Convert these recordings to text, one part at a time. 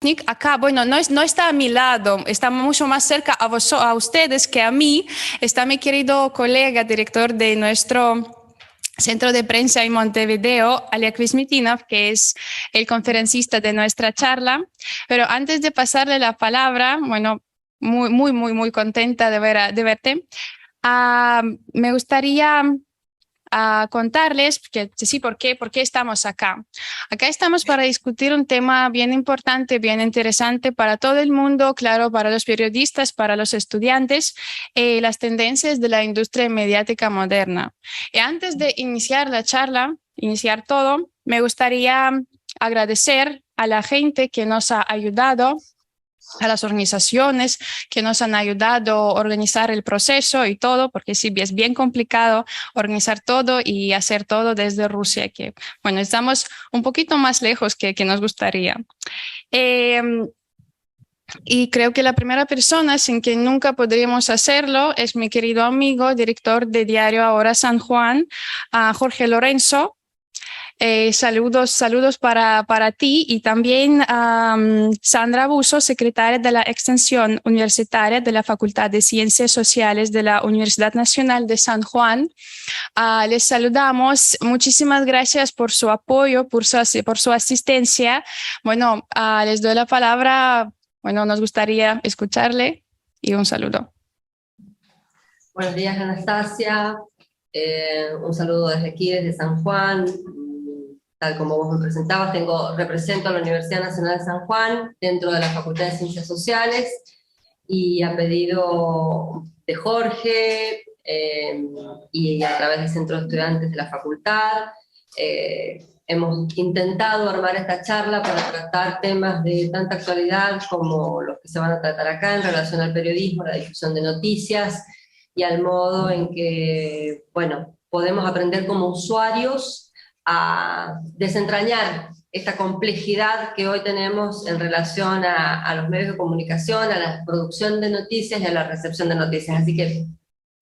Sputnik. Acá, bueno, no está a mi lado, está mucho más cerca a ustedes que a mí. Está mi querido colega, director de nuestro Centro de Prensa en Montevideo, Oleg Vismitinov, que es el conferencista de nuestra charla. Pero antes de pasarle la palabra, bueno, muy contenta de verte. Me gustaría contarles que sí, ¿por qué estamos acá? Acá estamos para discutir un tema bien importante, bien interesante para todo el mundo, claro, para los periodistas, para los estudiantes, las tendencias de la industria mediática moderna. Y antes de iniciar la charla, iniciar todo, me gustaría agradecer a la gente que nos ha ayudado, a las organizaciones que nos han ayudado a organizar el proceso y todo, porque sí, es bien complicado organizar todo y hacer todo desde Rusia, que bueno, estamos un poquito más lejos que nos gustaría. Y creo que la primera persona sin quien nunca podríamos hacerlo es mi querido amigo, director de Diario Ahora San Juan, Jorge Lorenzo. Saludos para ti y también Sandra Buso, secretaria de la Extensión Universitaria de la Facultad de Ciencias Sociales de la Universidad Nacional de San Juan. Les saludamos. Muchísimas gracias por su apoyo, por su asistencia. Bueno, les doy la palabra. Bueno, nos gustaría escucharle y un saludo. Buenos días, Anastasia. Un saludo desde aquí, desde San Juan. Tal como vos me presentabas, represento a la Universidad Nacional de San Juan dentro de la Facultad de Ciencias Sociales, y a pedido de Jorge y a través del Centro de Estudiantes de la Facultad, hemos intentado armar esta charla para tratar temas de tanta actualidad como los que se van a tratar acá en relación al periodismo, la difusión de noticias y al modo en que, bueno, podemos aprender como usuarios a desentrañar esta complejidad que hoy tenemos en relación a los medios de comunicación, a la producción de noticias y a la recepción de noticias. Así que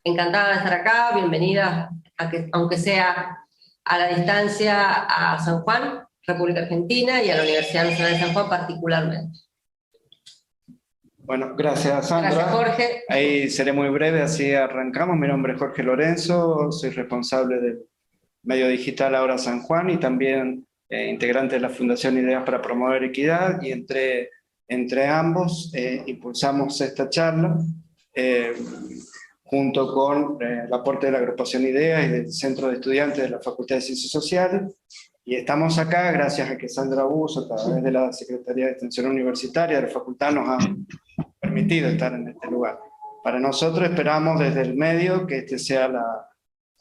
encantada de estar acá, bienvenida, aunque sea a la distancia, a San Juan, República Argentina, y a la Universidad Nacional de San Juan particularmente. Bueno, gracias, Sandra. Gracias, Jorge. Ahí seré muy breve, así arrancamos. Mi nombre es Jorge Lorenzo, soy responsable del medio digital Ahora San Juan y también integrante de la Fundación Ideas para Promover Equidad, y entre ambos impulsamos esta charla junto con el aporte de la agrupación Ideas y del Centro de Estudiantes de la Facultad de Ciencias Sociales, y estamos acá gracias a que Sandra Buso, a través de la Secretaría de Extensión Universitaria de la Facultad, nos ha permitido estar en este lugar. Para nosotros esperamos desde el medio que este sea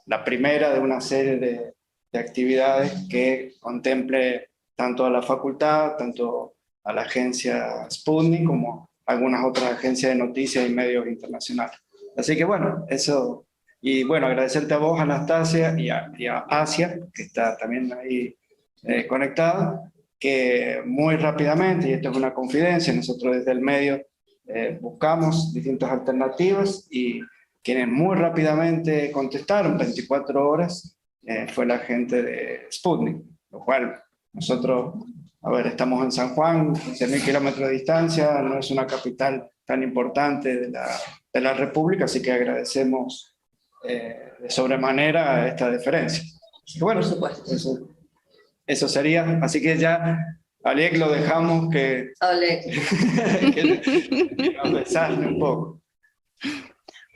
la primera de una serie de actividades que contemple tanto a la facultad, tanto a la agencia Sputnik, como algunas otras agencias de noticias y medios internacionales. Así que bueno, eso, y bueno, agradecerte a vos, Anastasia, y a Asia, que está también ahí conectada, que muy rápidamente, y esto es una confidencia, nosotros desde el medio buscamos distintas alternativas, y quienes muy rápidamente contestaron, 24 horas, fue la gente de Sputnik, lo cual nosotros, a ver, estamos en San Juan, 15.000 kilómetros de distancia, no es una capital tan importante de la República, así que agradecemos de sobremanera esta deferencia. Así que bueno, por supuesto. Eso sería, así que ya, Oleg, lo dejamos que nos desasne un poco.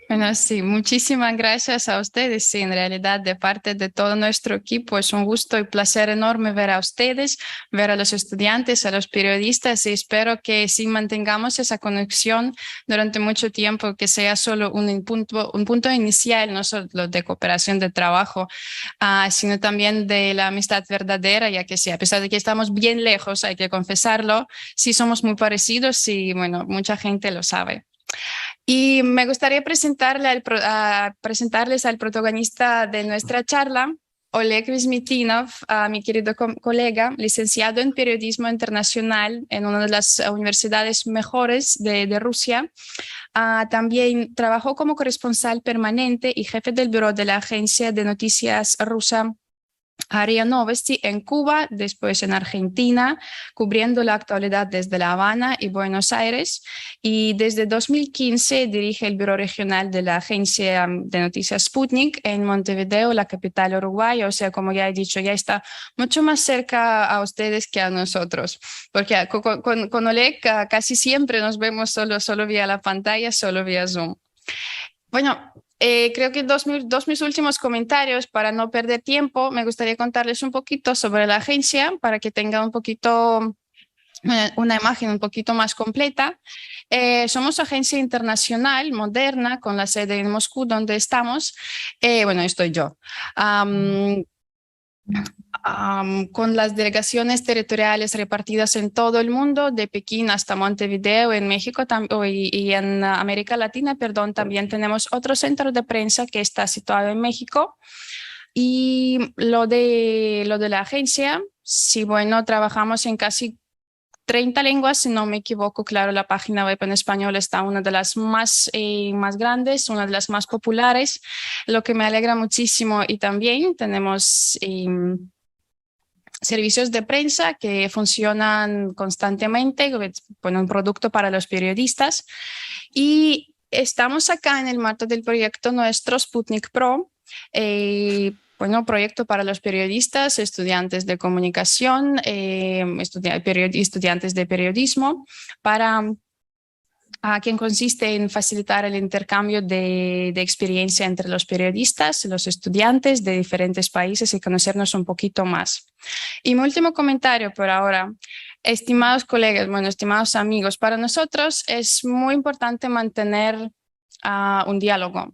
Bueno, sí, muchísimas gracias a ustedes. Sí, en realidad, de parte de todo nuestro equipo, es un gusto y placer enorme ver a ustedes, ver a los estudiantes, a los periodistas, y espero que sí mantengamos esa conexión durante mucho tiempo, que sea solo un punto inicial, no solo de cooperación de trabajo, sino también de la amistad verdadera, ya que sí, a pesar de que estamos bien lejos, hay que confesarlo, sí somos muy parecidos y bueno, mucha gente lo sabe. Y me gustaría presentarles al protagonista de nuestra charla, Oleg Vismitinov, mi querido colega, licenciado en Periodismo Internacional en una de las universidades mejores de Rusia. También trabajó como corresponsal permanente y jefe del Buró de la Agencia de Noticias rusa a RIA Novosti en Cuba, después en Argentina, cubriendo la actualidad desde La Habana y Buenos Aires. Y desde 2015 dirige el Bureau Regional de la Agencia de Noticias Sputnik en Montevideo, la capital uruguaya. O sea, como ya he dicho, ya está mucho más cerca a ustedes que a nosotros. Porque con Oleg casi siempre nos vemos solo vía la pantalla, solo vía Zoom. Bueno, creo que dos mis últimos comentarios, para no perder tiempo, me gustaría contarles un poquito sobre la agencia para que tengan un poquito una imagen un poquito más completa. Somos agencia internacional, moderna, con la sede en Moscú, donde estamos. Bueno, estoy yo. Con las delegaciones territoriales repartidas en todo el mundo, de Pekín hasta Montevideo, en México y en América Latina, perdón, también tenemos otro centro de prensa que está situado en México. Y lo de la agencia, sí, bueno, trabajamos en casi 30 lenguas, si no me equivoco. Claro, la página web en español está una de las más grandes, una de las más populares, lo que me alegra muchísimo. Y también tenemos servicios de prensa que funcionan constantemente, bueno, un producto para los periodistas. Y estamos acá en el marco del proyecto nuestro Sputnik Pro, bueno, proyecto para los periodistas, estudiantes de comunicación, estudiantes de periodismo, quien consiste en facilitar el intercambio de experiencia entre los periodistas, los estudiantes de diferentes países y conocernos un poquito más. Y mi último comentario por ahora, estimados colegas, bueno, estimados amigos, para nosotros es muy importante mantener un diálogo.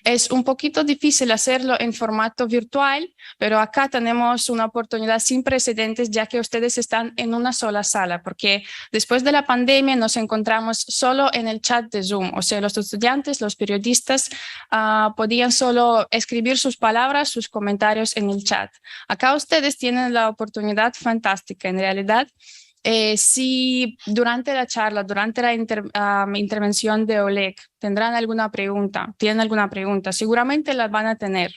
Es un poquito difícil hacerlo en formato virtual, pero acá tenemos una oportunidad sin precedentes, ya que ustedes están en una sola sala, porque después de la pandemia nos encontramos solo en el chat de Zoom. O sea, los estudiantes, los periodistas podían solo escribir sus palabras, sus comentarios en el chat. Acá ustedes tienen la oportunidad fantástica, en realidad. Si durante la charla, durante la intervención de Oleg, tienen alguna pregunta, seguramente la van a tener.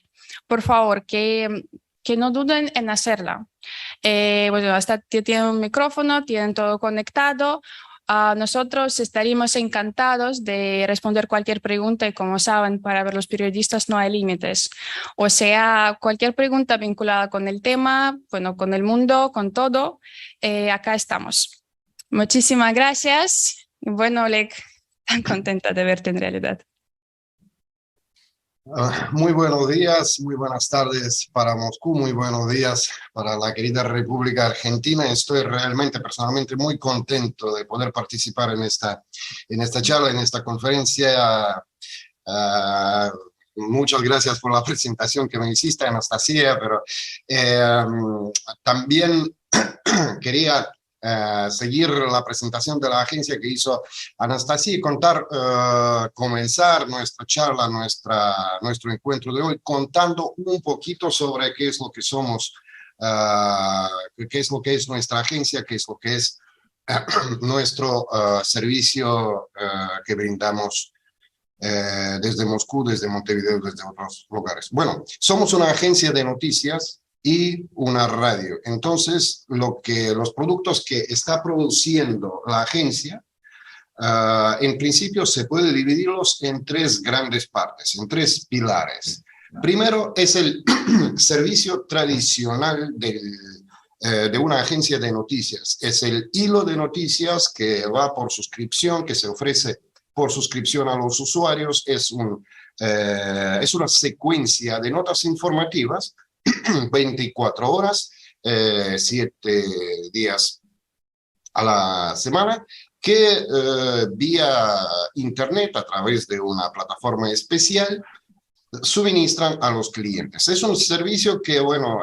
Por favor, que no duden en hacerla. Bueno, hasta tienen un micrófono, tienen todo conectado. Nosotros estaríamos encantados de responder cualquier pregunta y, como saben, para ver los periodistas no hay límites. O sea, cualquier pregunta vinculada con el tema, bueno, con el mundo, con todo, acá estamos. Muchísimas gracias. Y bueno, Oleg, tan contenta de verte en realidad. Muy buenos días, muy buenas tardes para Moscú, muy buenos días para la querida República Argentina. Estoy realmente, personalmente, muy contento de poder participar en esta charla, en esta conferencia. Muchas gracias por la presentación que me hiciste, Anastasia, pero también quería seguir la presentación de la agencia que hizo Anastasia y comenzar nuestra charla, nuestro encuentro de hoy, contando un poquito sobre qué es lo que somos, qué es lo que es nuestra agencia, qué es lo que es nuestro servicio que brindamos desde Moscú, desde Montevideo, desde otros lugares. Bueno, somos una agencia de noticias y una radio. Entonces, los productos que está produciendo la agencia, en principio se puede dividirlos en tres grandes partes, en tres pilares. Primero es el servicio tradicional de una agencia de noticias. Es el hilo de noticias que va por suscripción, que se ofrece por suscripción a los usuarios. Es una secuencia de notas informativas 24 horas, 7 días a la semana, que vía internet, a través de una plataforma especial, suministran a los clientes. Es un servicio que, bueno,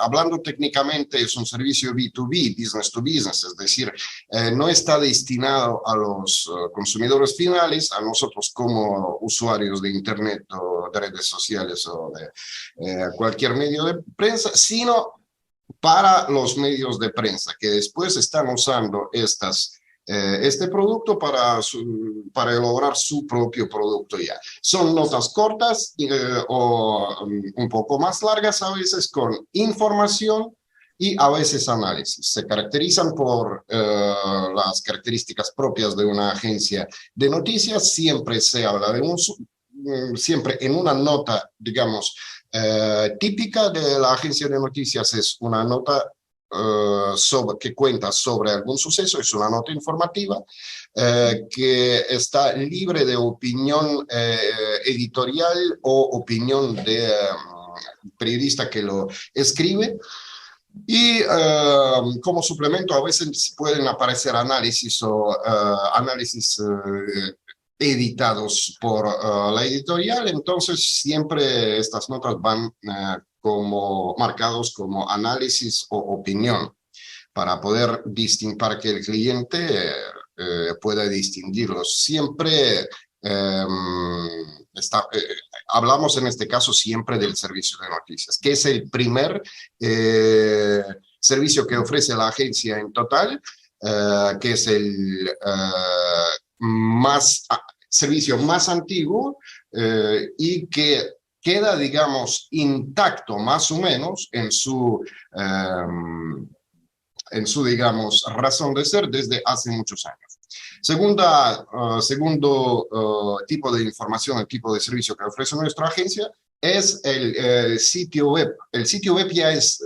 hablando técnicamente, es un servicio B2B, business to business, es decir, no está destinado a los consumidores finales, a nosotros como usuarios de internet o de redes sociales o de cualquier medio de prensa, sino para los medios de prensa que después están usando estas este producto para elaborar su propio producto ya. Son notas cortas o un poco más largas a veces con información y a veces análisis. Se caracterizan por las características propias de una agencia de noticias. Siempre se habla de siempre en una nota, digamos, típica de la agencia de noticias es una nota que cuenta sobre algún suceso, es una nota informativa que está libre de opinión editorial o opinión de periodista que lo escribe. Y como suplemento a veces pueden aparecer análisis o análisis editados por la editorial, entonces siempre estas notas van como marcados como análisis o opinión para poder para que el cliente pueda distinguirlos. Siempre hablamos en este caso siempre del servicio de noticias, que es el primer servicio que ofrece la agencia en total, que es el servicio más antiguo y que queda, digamos, intacto más o menos en su, digamos, razón de ser desde hace muchos años. Segundo tipo de información, el tipo de servicio que ofrece nuestra agencia es el sitio web. El sitio web ya es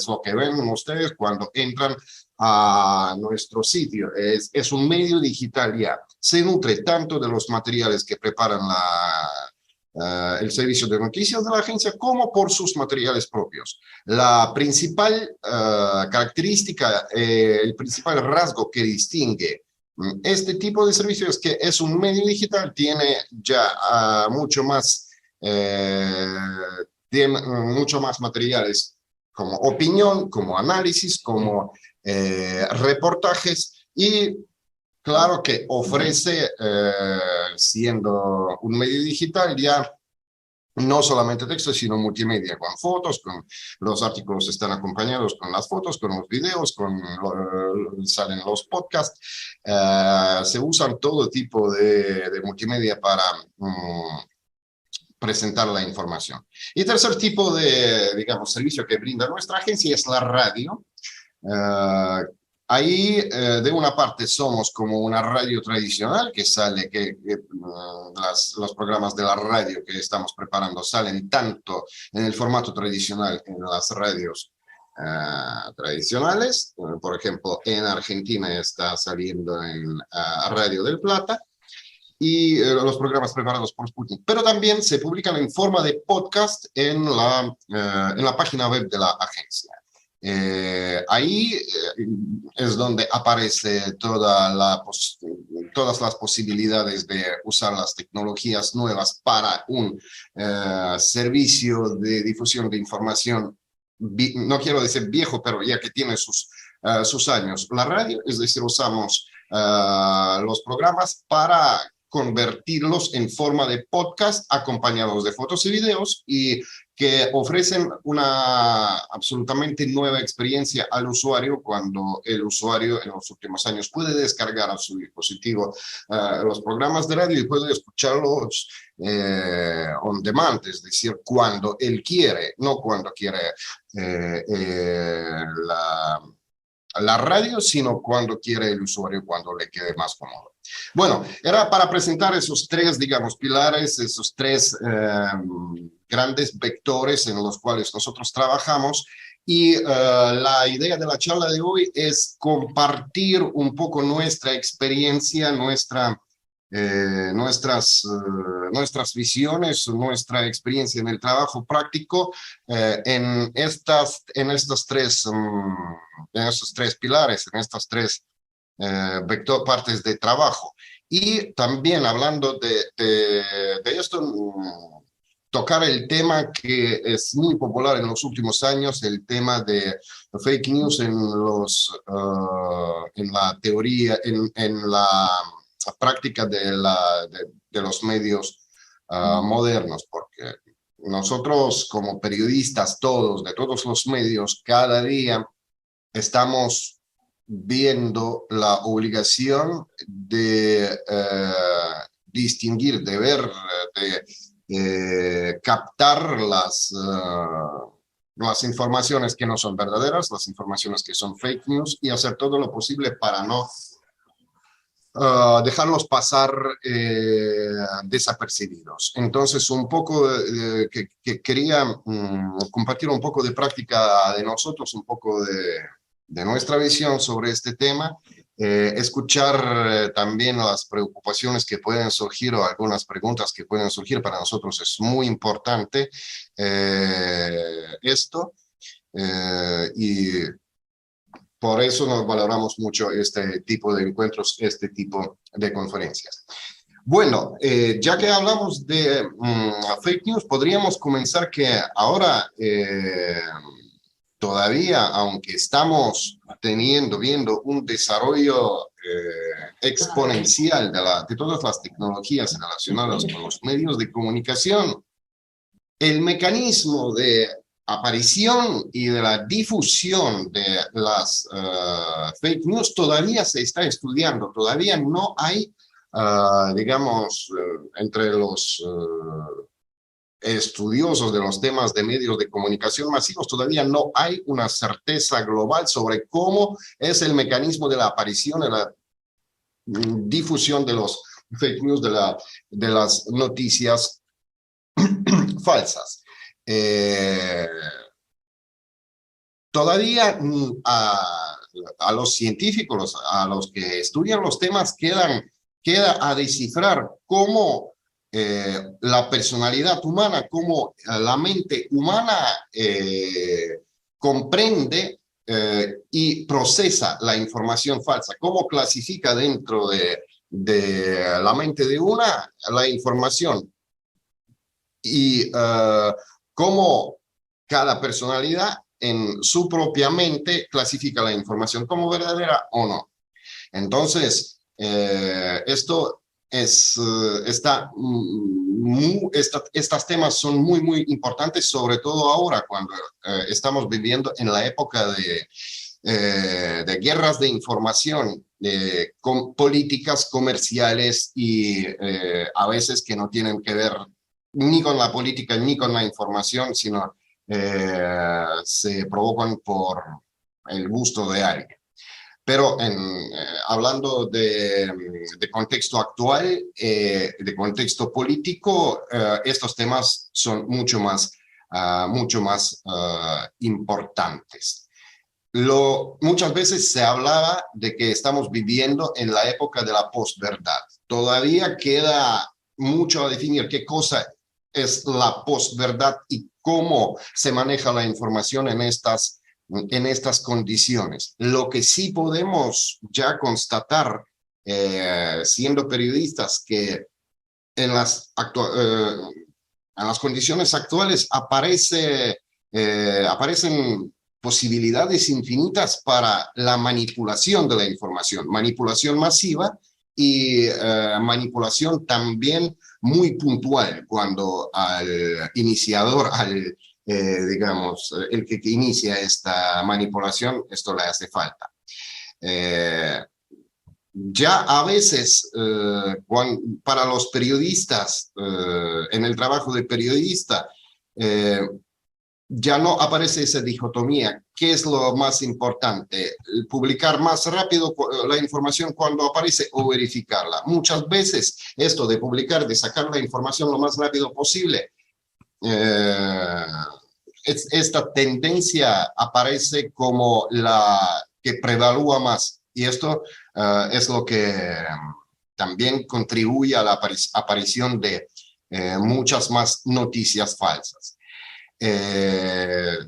lo que ven ustedes cuando entran a nuestro sitio. Es un medio digital ya. Se nutre tanto de los materiales que preparan el servicio de noticias de la agencia como por sus materiales propios. La principal característica, el principal rasgo que distingue este tipo de servicio es que es un medio digital, tiene ya mucho más materiales como opinión, como análisis, como reportajes y claro que ofrece, siendo un medio digital ya, no solamente texto, sino multimedia, con fotos, los artículos están acompañados con las fotos, con los videos, salen los podcasts, se usan todo tipo de multimedia para presentar la información. Y tercer tipo de, digamos, servicio que brinda nuestra agencia es la radio. Ahí, de una parte, somos como una radio tradicional que sale, los programas de la radio que estamos preparando salen tanto en el formato tradicional en las radios tradicionales. Por ejemplo, en Argentina está saliendo en Radio del Plata y los programas preparados por Sputnik. Pero también se publican en forma de podcast en la página web de la agencia. Ahí es donde aparece todas las posibilidades de usar las tecnologías nuevas para un servicio de difusión de información, no quiero decir viejo, pero ya que tiene sus años. La radio, es decir, usamos los programas para convertirlos en forma de podcast acompañados de fotos y videos y que ofrecen una absolutamente nueva experiencia al usuario cuando el usuario en los últimos años puede descargar a su dispositivo los programas de radio y puede escucharlos on demand, es decir, cuando él quiere, no cuando quiere la radio, sino cuando quiere el usuario, cuando le quede más cómodo. Bueno, era para presentar esos tres, digamos, pilares, esos tres grandes vectores en los cuales nosotros trabajamos y la idea de la charla de hoy es compartir un poco nuestra experiencia, nuestras visiones, nuestra experiencia en el trabajo práctico en estos tres pilares, en estas tres partes de trabajo. Y también hablando de esto, tocar el tema que es muy popular en los últimos años, el tema de fake news en la teoría, en la práctica de los medios modernos, porque nosotros como periodistas todos, de todos los medios, cada día estamos viendo la obligación de distinguir, de ver, de captar las informaciones que no son verdaderas, las informaciones que son fake news, y hacer todo lo posible para no dejarlos pasar desapercibidos. Entonces, un poco que quería compartir un poco de práctica de nosotros, un poco de nuestra visión sobre este tema, escuchar también las preocupaciones que pueden surgir o algunas preguntas que pueden surgir. Para nosotros es muy importante esto, y por eso nos valoramos mucho este tipo de encuentros, este tipo de conferencias. Bueno, ya que hablamos de fake news, podríamos comenzar que ahora todavía, aunque estamos viendo un desarrollo exponencial de todas las tecnologías relacionadas con los medios de comunicación, el mecanismo de aparición y de la difusión de las fake news todavía se está estudiando, todavía no hay, digamos, entre los estudiosos de los temas de medios de comunicación masivos, todavía no hay una certeza global sobre cómo es el mecanismo de la aparición y la difusión de los fake news, de las noticias falsas. Todavía a los científicos, a los que estudian los temas, queda a descifrar cómo la personalidad humana, cómo la mente humana comprende y procesa la información falsa, cómo clasifica dentro de la mente de una la información, y cómo cada personalidad en su propia mente clasifica la información como verdadera o no. Entonces, estos temas son muy, muy importantes, sobre todo ahora cuando estamos viviendo en la época de guerras de información, con políticas comerciales y a veces que no tienen que ver ni con la política ni con la información, sino se provocan por el gusto de alguien. Pero hablando de contexto actual, de contexto político, estos temas son mucho más importantes. Muchas veces se hablaba de que estamos viviendo en la época de la posverdad. Todavía queda mucho a definir qué cosa es la posverdad y cómo se maneja la información en estas condiciones. Lo que sí podemos ya constatar, siendo periodistas, que en las condiciones actuales aparecen posibilidades infinitas para la manipulación de la información, manipulación masiva y manipulación también muy puntual, cuando al iniciador, digamos, el que inicia esta manipulación, esto le hace falta. Ya a veces, para los periodistas, en el trabajo de periodista, ya no aparece esa dicotomía. ¿Qué es lo más importante? ¿Publicar más rápido la información cuando aparece o verificarla? Muchas veces esto de publicar, de sacar la información lo más rápido posible, esta tendencia aparece como la que prevalúa más. Y esto es lo que también contribuye a la aparición de muchas más noticias falsas. ¿Qué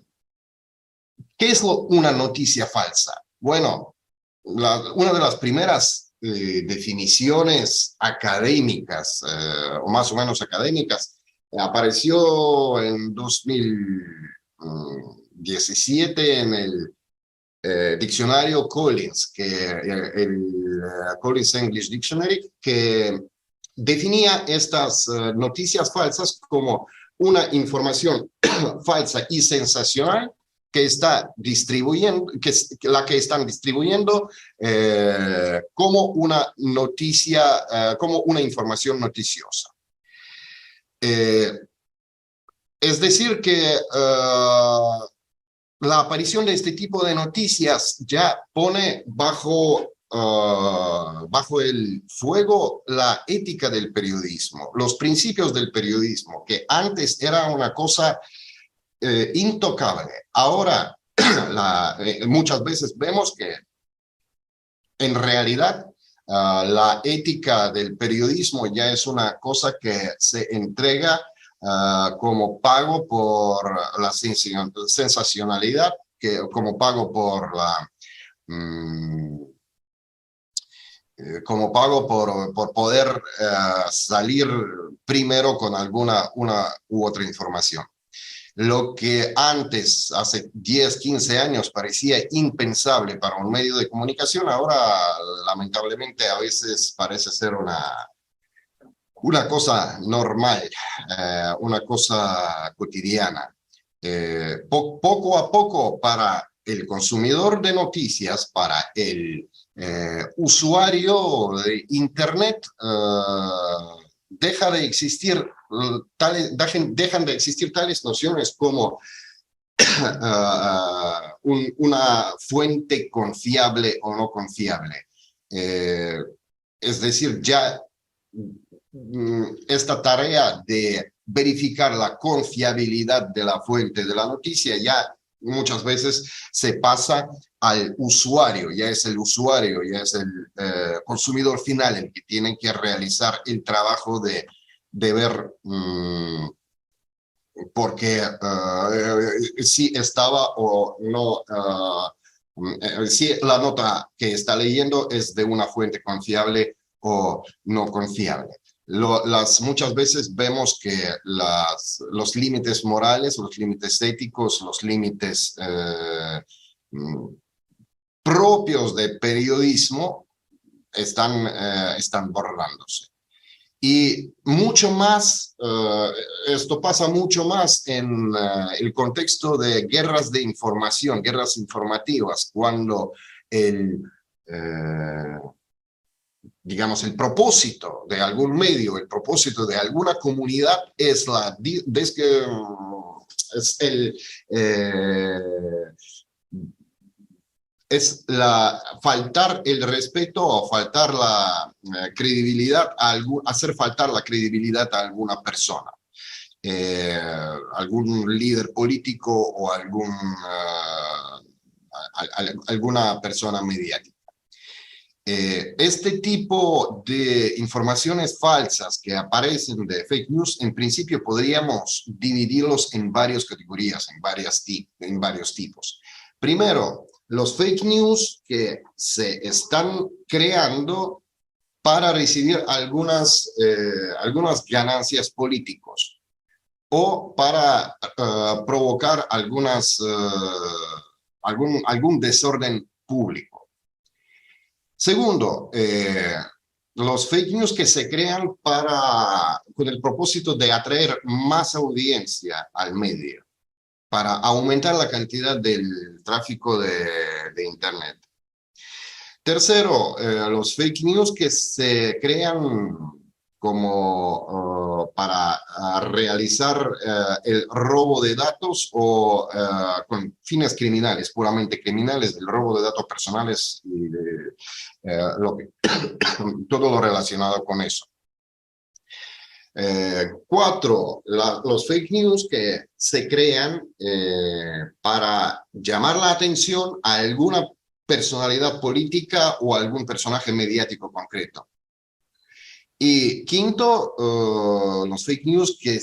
es una noticia falsa? Bueno, una de las primeras definiciones académicas, o más o menos académicas, apareció en 2017 en el diccionario Collins, el Collins English Dictionary, que definía estas noticias falsas como una información falsa y sensacional que está distribuyendo, la que están distribuyendo como una noticia, como una información noticiosa. Es decir que la aparición de este tipo de noticias ya pone bajo el fuego la ética del periodismo, los principios del periodismo, que antes era una cosa intocable. Ahora, muchas veces vemos que en realidad la ética del periodismo ya es una cosa que se entrega como pago por la sensacionalidad, como pago por la... como pago por poder salir primero con una u otra información. Lo que antes, hace 10, 15 años, parecía impensable para un medio de comunicación, ahora lamentablemente a veces parece ser una cosa normal, una cosa cotidiana. Poco a poco, para el consumidor de noticias, para el usuario de Internet, dejan de existir tales nociones como una fuente confiable o no confiable. Es decir, ya esta tarea de verificar la confiabilidad de la fuente de la noticia ya muchas veces se pasa al usuario, ya es el usuario, ya es el consumidor final el que tiene que realizar el trabajo de ver porque si estaba o no, si la nota que está leyendo es de una fuente confiable o no confiable. Muchas veces vemos que los límites morales, los límites éticos, los límites propios de periodismo están borrándose. Y mucho más, esto pasa mucho más en el contexto de guerras de información, guerras informativas, cuando digamos, el propósito de algún medio, el propósito de alguna comunidad es faltar el respeto o faltar la credibilidad, hacer faltar la credibilidad a alguna persona, algún líder político o alguna persona mediática. Este tipo de informaciones falsas que aparecen de fake news, en principio podríamos dividirlos en varias categorías, en varios tipos. Primero, los fake news que se están creando para recibir algunas ganancias políticas o para provocar algún desorden público. Segundo, los fake news que se crean con el propósito de atraer más audiencia al medio, para aumentar la cantidad del tráfico de Internet. Tercero, los fake news que se crean como para realizar el robo de datos o con fines criminales, puramente criminales, el robo de datos personales y todo lo relacionado con eso. Cuatro, los fake news que se crean para llamar la atención a alguna personalidad política o algún personaje mediático concreto. Y quinto, los fake news que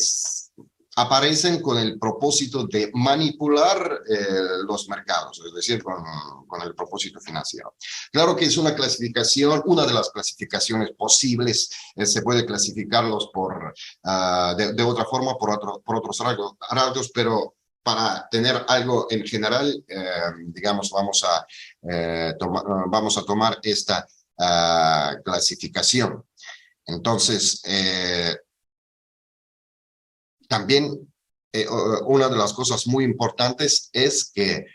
aparecen con el propósito de manipular los mercados, es decir, con el propósito financiero. Claro que es una clasificación, una de las clasificaciones posibles, se puede clasificarlos de otra forma, por otros rasgos, pero para tener algo en general, digamos, vamos a tomar esta clasificación. Entonces, también una de las cosas muy importantes es que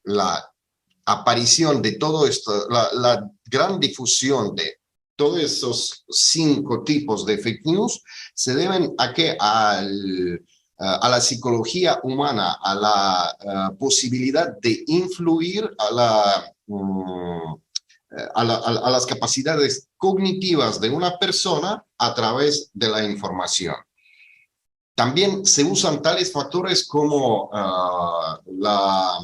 la aparición de todo esto, la gran difusión de todos esos 5 tipos de fake news se deben a que a la psicología humana, a la posibilidad de influir a las capacidades cognitivas de una persona a través de la información. También se usan tales factores como la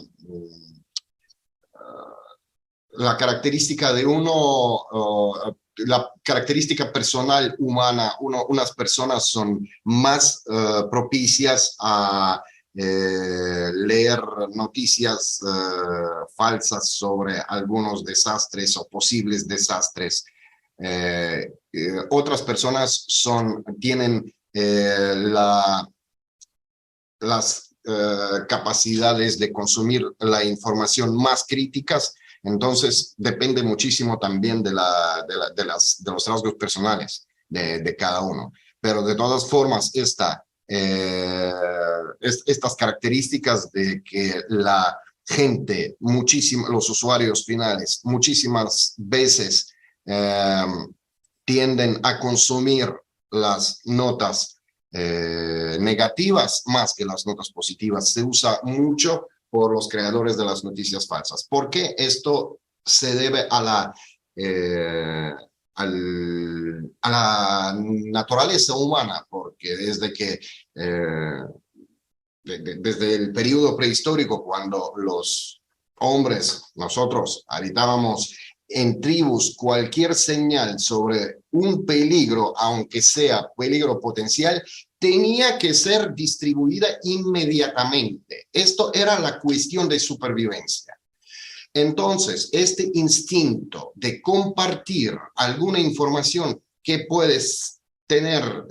característica de la característica personal humana. Unas personas son más propicias a leer noticias falsas sobre algunos desastres o posibles desastres. Otras personas tienen las capacidades de consumir la información más críticas. Entonces, depende muchísimo también de los rasgos personales de cada uno. Pero de todas formas, estas características de que la gente, los usuarios finales, muchísimas veces tienden a consumir las notas negativas más que las notas positivas. Se usa mucho por los creadores de las noticias falsas. ¿Por qué? Esto se debe a la naturaleza humana, porque desde el periodo prehistórico, cuando los hombres, nosotros, habitábamos en tribus, cualquier señal sobre un peligro, aunque sea peligro potencial, tenía que ser distribuida inmediatamente. Esto era la cuestión de supervivencia. Entonces, este instinto de compartir alguna información que puedes tener,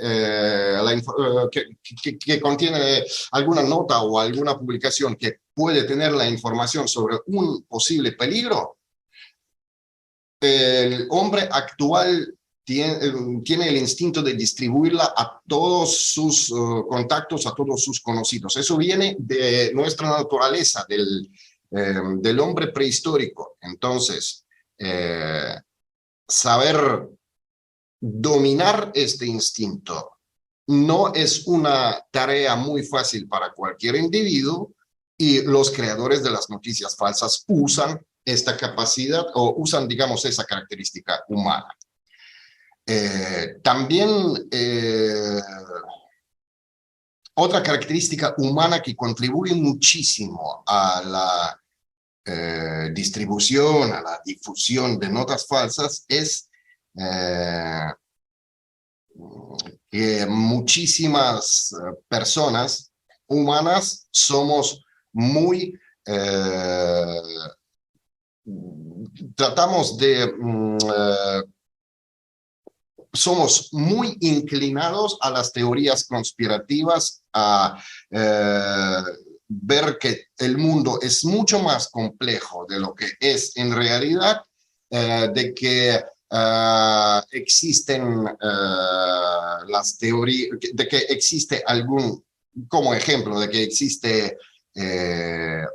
que contiene alguna nota o alguna publicación que puede tener la información sobre un posible peligro, el hombre actual tiene el instinto de distribuirla a todos sus contactos, a todos sus conocidos. Eso viene de nuestra naturaleza, del hombre prehistórico. Entonces, saber dominar este instinto no es una tarea muy fácil para cualquier individuo, y los creadores de las noticias falsas usan esta capacidad o usan, digamos, esa característica humana. También otra característica humana que contribuye muchísimo a la distribución, a la difusión de notas falsas es que muchísimas personas humanas somos muy somos muy inclinados a las teorías conspirativas, a ver que el mundo es mucho más complejo de lo que es en realidad, de que existen las teorías, de que existe como ejemplo, de que existe el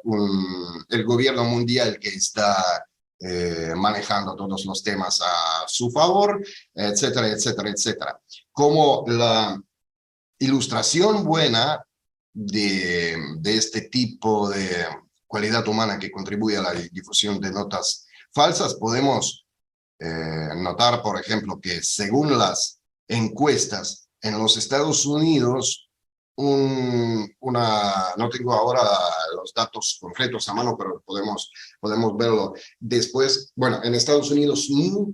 gobierno mundial que está manejando todos los temas a su favor, etcétera, etcétera, etcétera. Como la ilustración buena de este tipo de cualidad humana que contribuye a la difusión de notas falsas, podemos notar, por ejemplo, que según las encuestas en los Estados Unidos, no tengo ahora los datos concretos a mano, pero podemos verlo después. Bueno, en Estados Unidos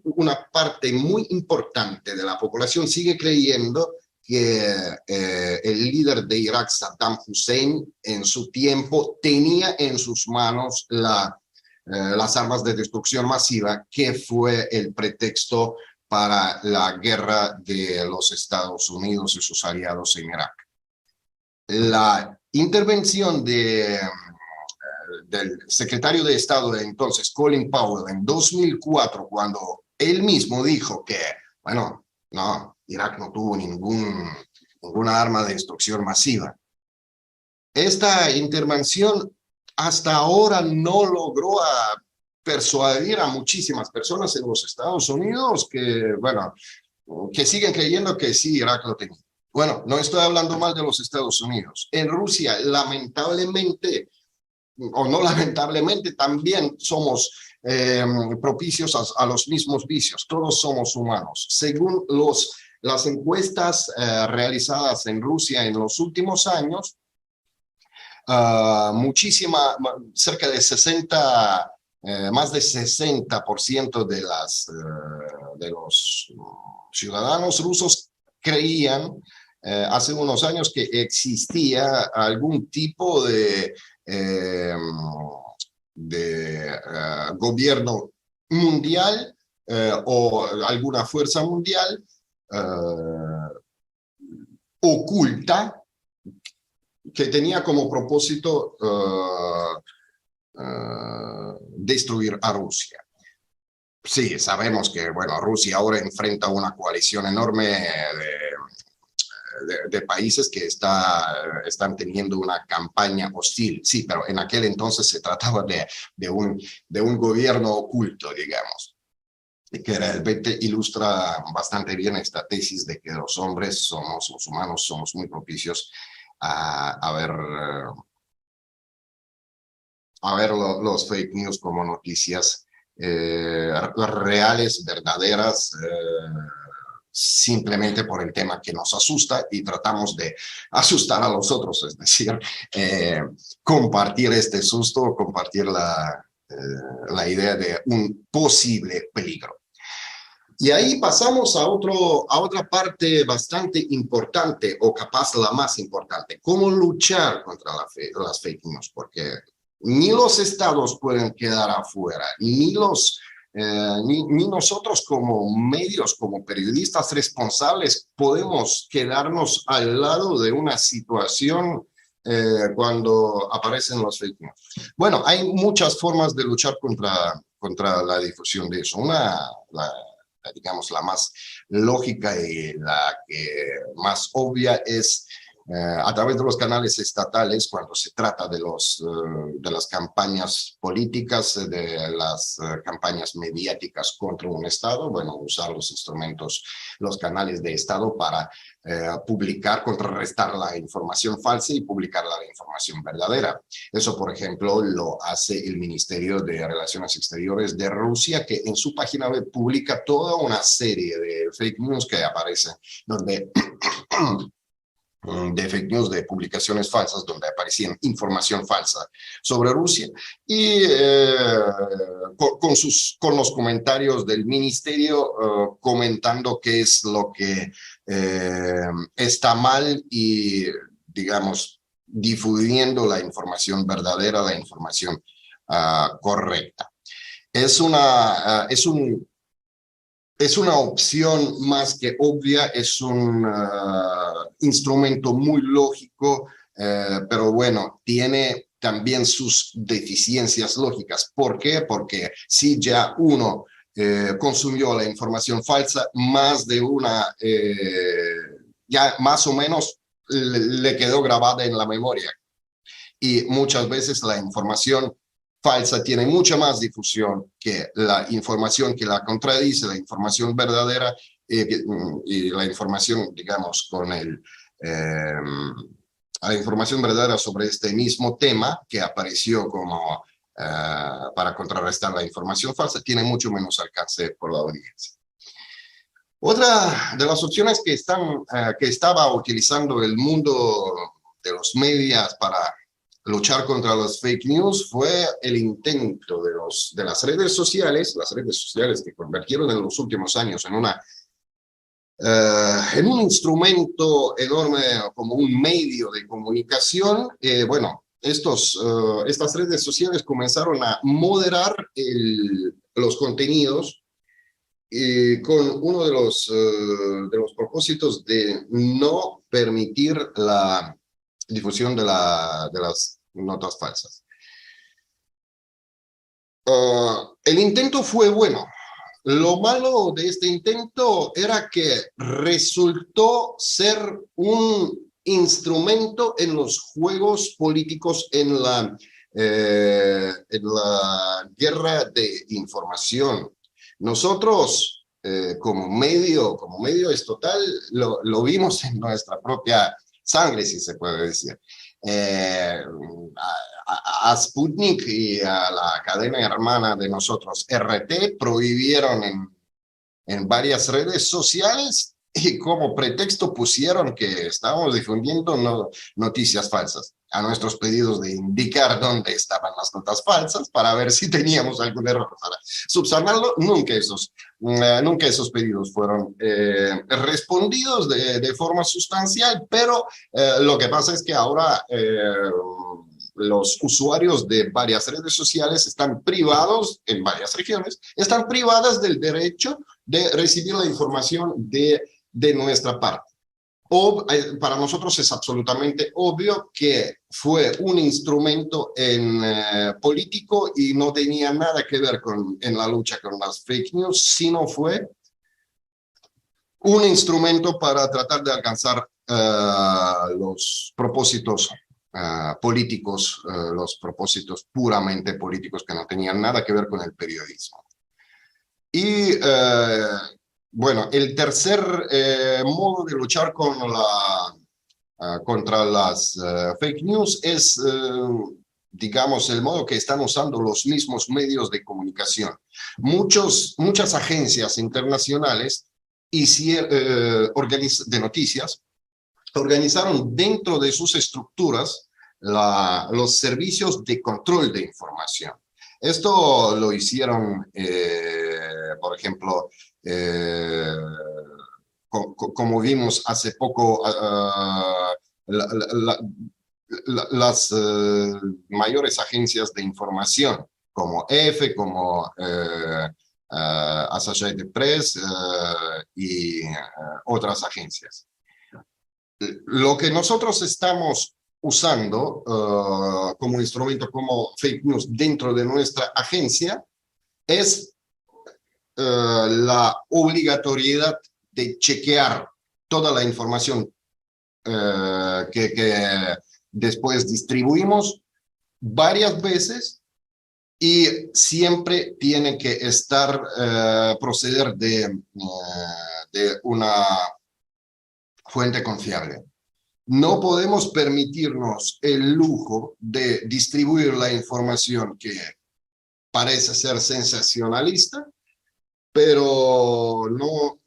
una parte muy importante de la población sigue creyendo que el líder de Irak, Saddam Hussein, en su tiempo tenía en sus manos las armas de destrucción masiva, que fue el pretexto para la guerra de los Estados Unidos y sus aliados en Irak. La intervención del secretario de Estado de entonces, Colin Powell, en 2004, cuando él mismo dijo que, bueno, no, Irak no tuvo ninguna arma de destrucción masiva. Esta intervención hasta ahora no logró persuadir a muchísimas personas en los Estados Unidos que, bueno, que siguen creyendo que sí, Irak lo tenía. Bueno, no estoy hablando mal de los Estados Unidos. En Rusia, lamentablemente, o no lamentablemente, también somos propicios a los mismos vicios. Todos somos humanos. Según las encuestas realizadas en Rusia en los últimos años, cerca de 60, más de 60% de los ciudadanos rusos creían hace unos años que existía algún tipo de gobierno mundial o alguna fuerza mundial oculta que tenía como propósito destruir a Rusia. Sí, sabemos que, bueno, Rusia ahora enfrenta una coalición enorme de países que están teniendo una campaña hostil. Sí, pero en aquel entonces se trataba de un gobierno oculto, digamos, que realmente ilustra bastante bien esta tesis de que los humanos, somos muy propicios a ver los fake news como noticias reales, verdaderas, simplemente por el tema que nos asusta y tratamos de asustar a los otros, es decir, compartir este susto, compartir la idea de un posible peligro. Y ahí pasamos a otra parte bastante importante, o capaz la más importante: cómo luchar contra las fake news, porque ni los estados pueden quedar afuera, ni nosotros como medios, como periodistas responsables, podemos quedarnos al lado de una situación cuando aparecen los fake news. Bueno, hay muchas formas de luchar contra la difusión de eso. Digamos, la más lógica y la que más obvia es a través de los canales estatales, cuando se trata de las campañas políticas, de las campañas mediáticas contra un Estado. Bueno, usar los instrumentos, los canales de Estado para publicar, contrarrestar la información falsa y publicar la información verdadera. Eso, por ejemplo, lo hace el Ministerio de Relaciones Exteriores de Rusia, que en su página web publica toda una serie de fake news que aparecen, de fake news, de publicaciones falsas, donde aparecían información falsa sobre Rusia, y con los comentarios del ministerio comentando qué es lo que está mal y, digamos, difundiendo la información verdadera, la información correcta. Es una opción más que obvia, es un instrumento muy lógico, pero bueno, tiene también sus deficiencias lógicas. ¿Por qué? Porque si ya uno consumió la información falsa, más de una, ya más o menos le quedó grabada en la memoria. Y muchas veces la información falsa tiene mucha más difusión que la información que la contradice, la información verdadera, y la información, digamos, la información verdadera sobre este mismo tema que apareció como para contrarrestar la información falsa, tiene mucho menos alcance por la audiencia. Otra de las opciones que estaba utilizando el mundo de los medios para luchar contra los fake news fue el intento de las redes sociales que convirtieron en los últimos años en un instrumento enorme, como un medio de comunicación. Bueno, estas redes sociales comenzaron a moderar los contenidos con uno de los propósitos de no permitir la difusión de las notas falsas. El intento fue bueno. Lo malo de este intento era que resultó ser un instrumento en los juegos políticos en la guerra de información. Nosotros, como medio estatal, lo vimos en nuestra propia sangre, si se puede decir. A Sputnik y a la cadena hermana de nosotros, RT, prohibieron en varias redes sociales y como pretexto pusieron que estábamos difundiendo noticias falsas a nuestros pedidos de indicar dónde estaban las notas falsas para ver si teníamos algún error para subsanarlo. Nunca esos pedidos fueron respondidos de forma sustancial, pero lo que pasa es que ahora los usuarios de varias redes sociales están privados, en varias regiones, están privadas del derecho de recibir la información de nuestra parte. Para nosotros es absolutamente obvio que fue un instrumento político y no tenía nada que ver en la lucha con las fake news, sino fue un instrumento para tratar de alcanzar los propósitos políticos, los propósitos puramente políticos que no tenían nada que ver con el periodismo. Y bueno, el tercer modo de luchar contra las fake news es, digamos, el modo que están usando los mismos medios de comunicación. Muchas agencias internacionales de noticias organizaron dentro de sus estructuras los servicios de control de información. Esto lo hicieron, por ejemplo, como vimos hace poco, las mayores agencias de información, como EFE, como Associated Press y otras agencias. Lo que nosotros estamos usando como instrumento, como fake news dentro de nuestra agencia, es la obligatoriedad de chequear toda la información que después distribuimos varias veces y siempre tiene que proceder de una fuente confiable. No podemos permitirnos el lujo de distribuir la información que parece ser sensacionalista, pero no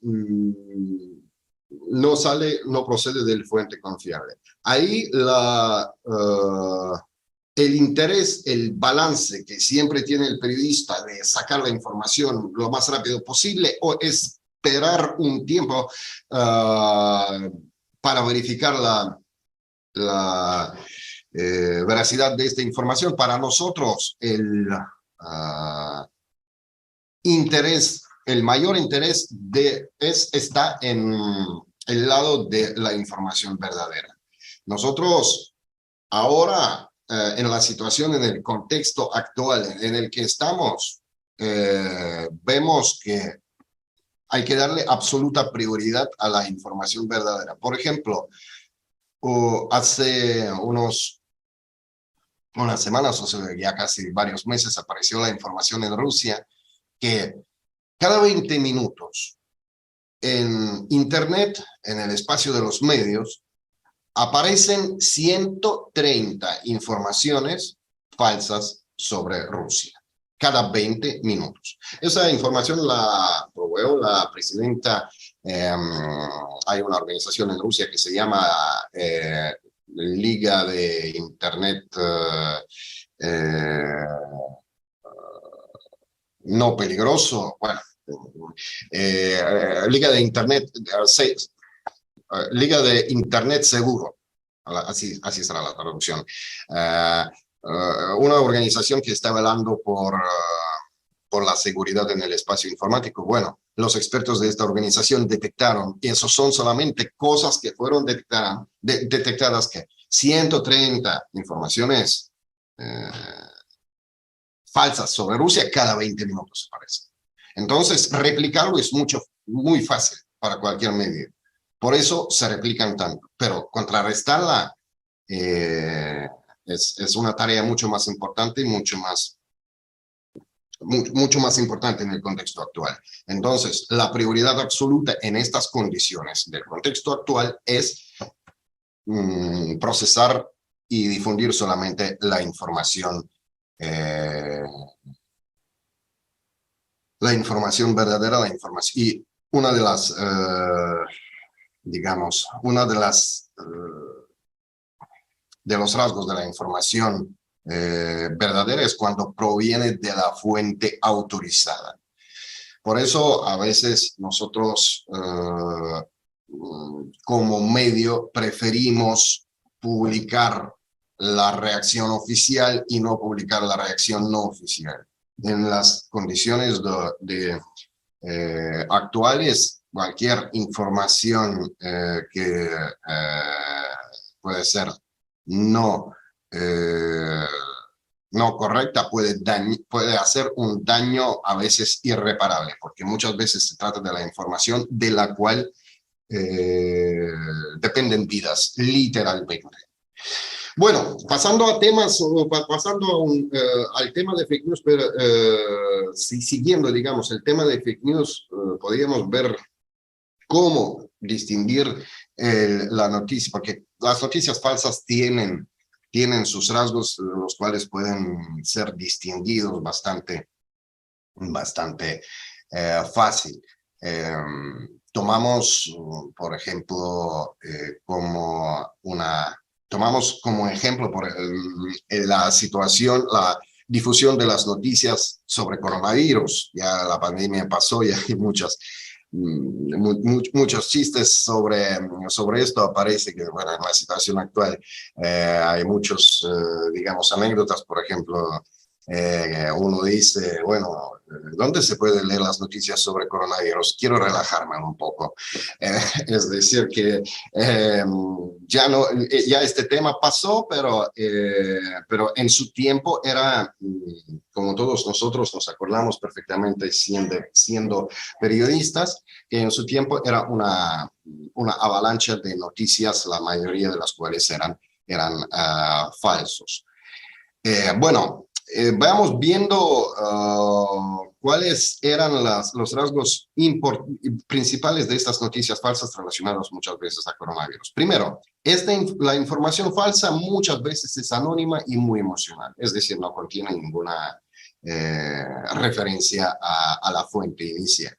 procede de fuente confiable. Ahí el interés, el balance que siempre tiene el periodista de sacar la información lo más rápido posible o esperar un tiempo para verificar la veracidad de esta información. Para nosotros el mayor interés está en el lado de la información verdadera. Nosotros ahora, en la situación, en el contexto actual en el que estamos, vemos que hay que darle absoluta prioridad a la información verdadera. Por ejemplo, hace unas semanas, o sea, ya casi varios meses, apareció la información en Rusia que cada 20 minutos en Internet, en el espacio de los medios, aparecen 130 informaciones falsas sobre Rusia. Cada 20 minutos. Esa información la proveyó la presidenta. Hay una organización en Rusia que se llama Liga de Internet no peligroso. Bueno, Liga de Internet seguro. Así será la traducción. Una organización que está velando por la seguridad en el espacio informático. Bueno, los expertos de esta organización detectaron, y eso son solamente cosas que fueron detectadas, que 130 informaciones falsas sobre Rusia cada 20 minutos aparecen. Entonces, replicarlo es muy fácil para cualquier medio. Por eso se replican tanto. Pero contrarrestarla es una tarea mucho más importante y mucho más importante en el contexto actual. Entonces, la prioridad absoluta en estas condiciones del contexto actual es procesar y difundir solamente la información verdadera, la información. Y una de las, de los rasgos de la información verdadera es cuando proviene de la fuente autorizada. Por eso a veces nosotros como medio preferimos publicar la reacción oficial y no publicar la reacción no oficial. En las condiciones actuales, cualquier información que puede ser no correcta puede hacer un daño a veces irreparable, porque muchas veces se trata de la información de la cual dependen vidas, literalmente. Bueno, pasando a temas, al tema de fake news, pero siguiendo, digamos, el tema de fake news, podríamos ver cómo distinguir la noticia, porque las noticias falsas tienen sus rasgos, los cuales pueden ser distinguidos bastante fácil. Tomamos, por ejemplo, tomamos como ejemplo la situación, la difusión de las noticias sobre coronavirus. Ya la pandemia pasó y hay muchos chistes sobre esto. Parece que, bueno, en la situación actual hay muchos, digamos, anécdotas. Por ejemplo, uno dice, bueno, ¿dónde se puede leer las noticias sobre coronavirus? Quiero relajarme un poco. Es decir, que ya este tema pasó, pero en su tiempo era, como todos nosotros nos acordamos perfectamente siendo periodistas, que en su tiempo era una avalancha de noticias, la mayoría de las cuales eran falsos. Bueno, vamos viendo cuáles eran los rasgos principales de estas noticias falsas relacionadas muchas veces a coronavirus. Primero, la información falsa muchas veces es anónima y muy emocional, es decir, no contiene ninguna referencia a la fuente inicial.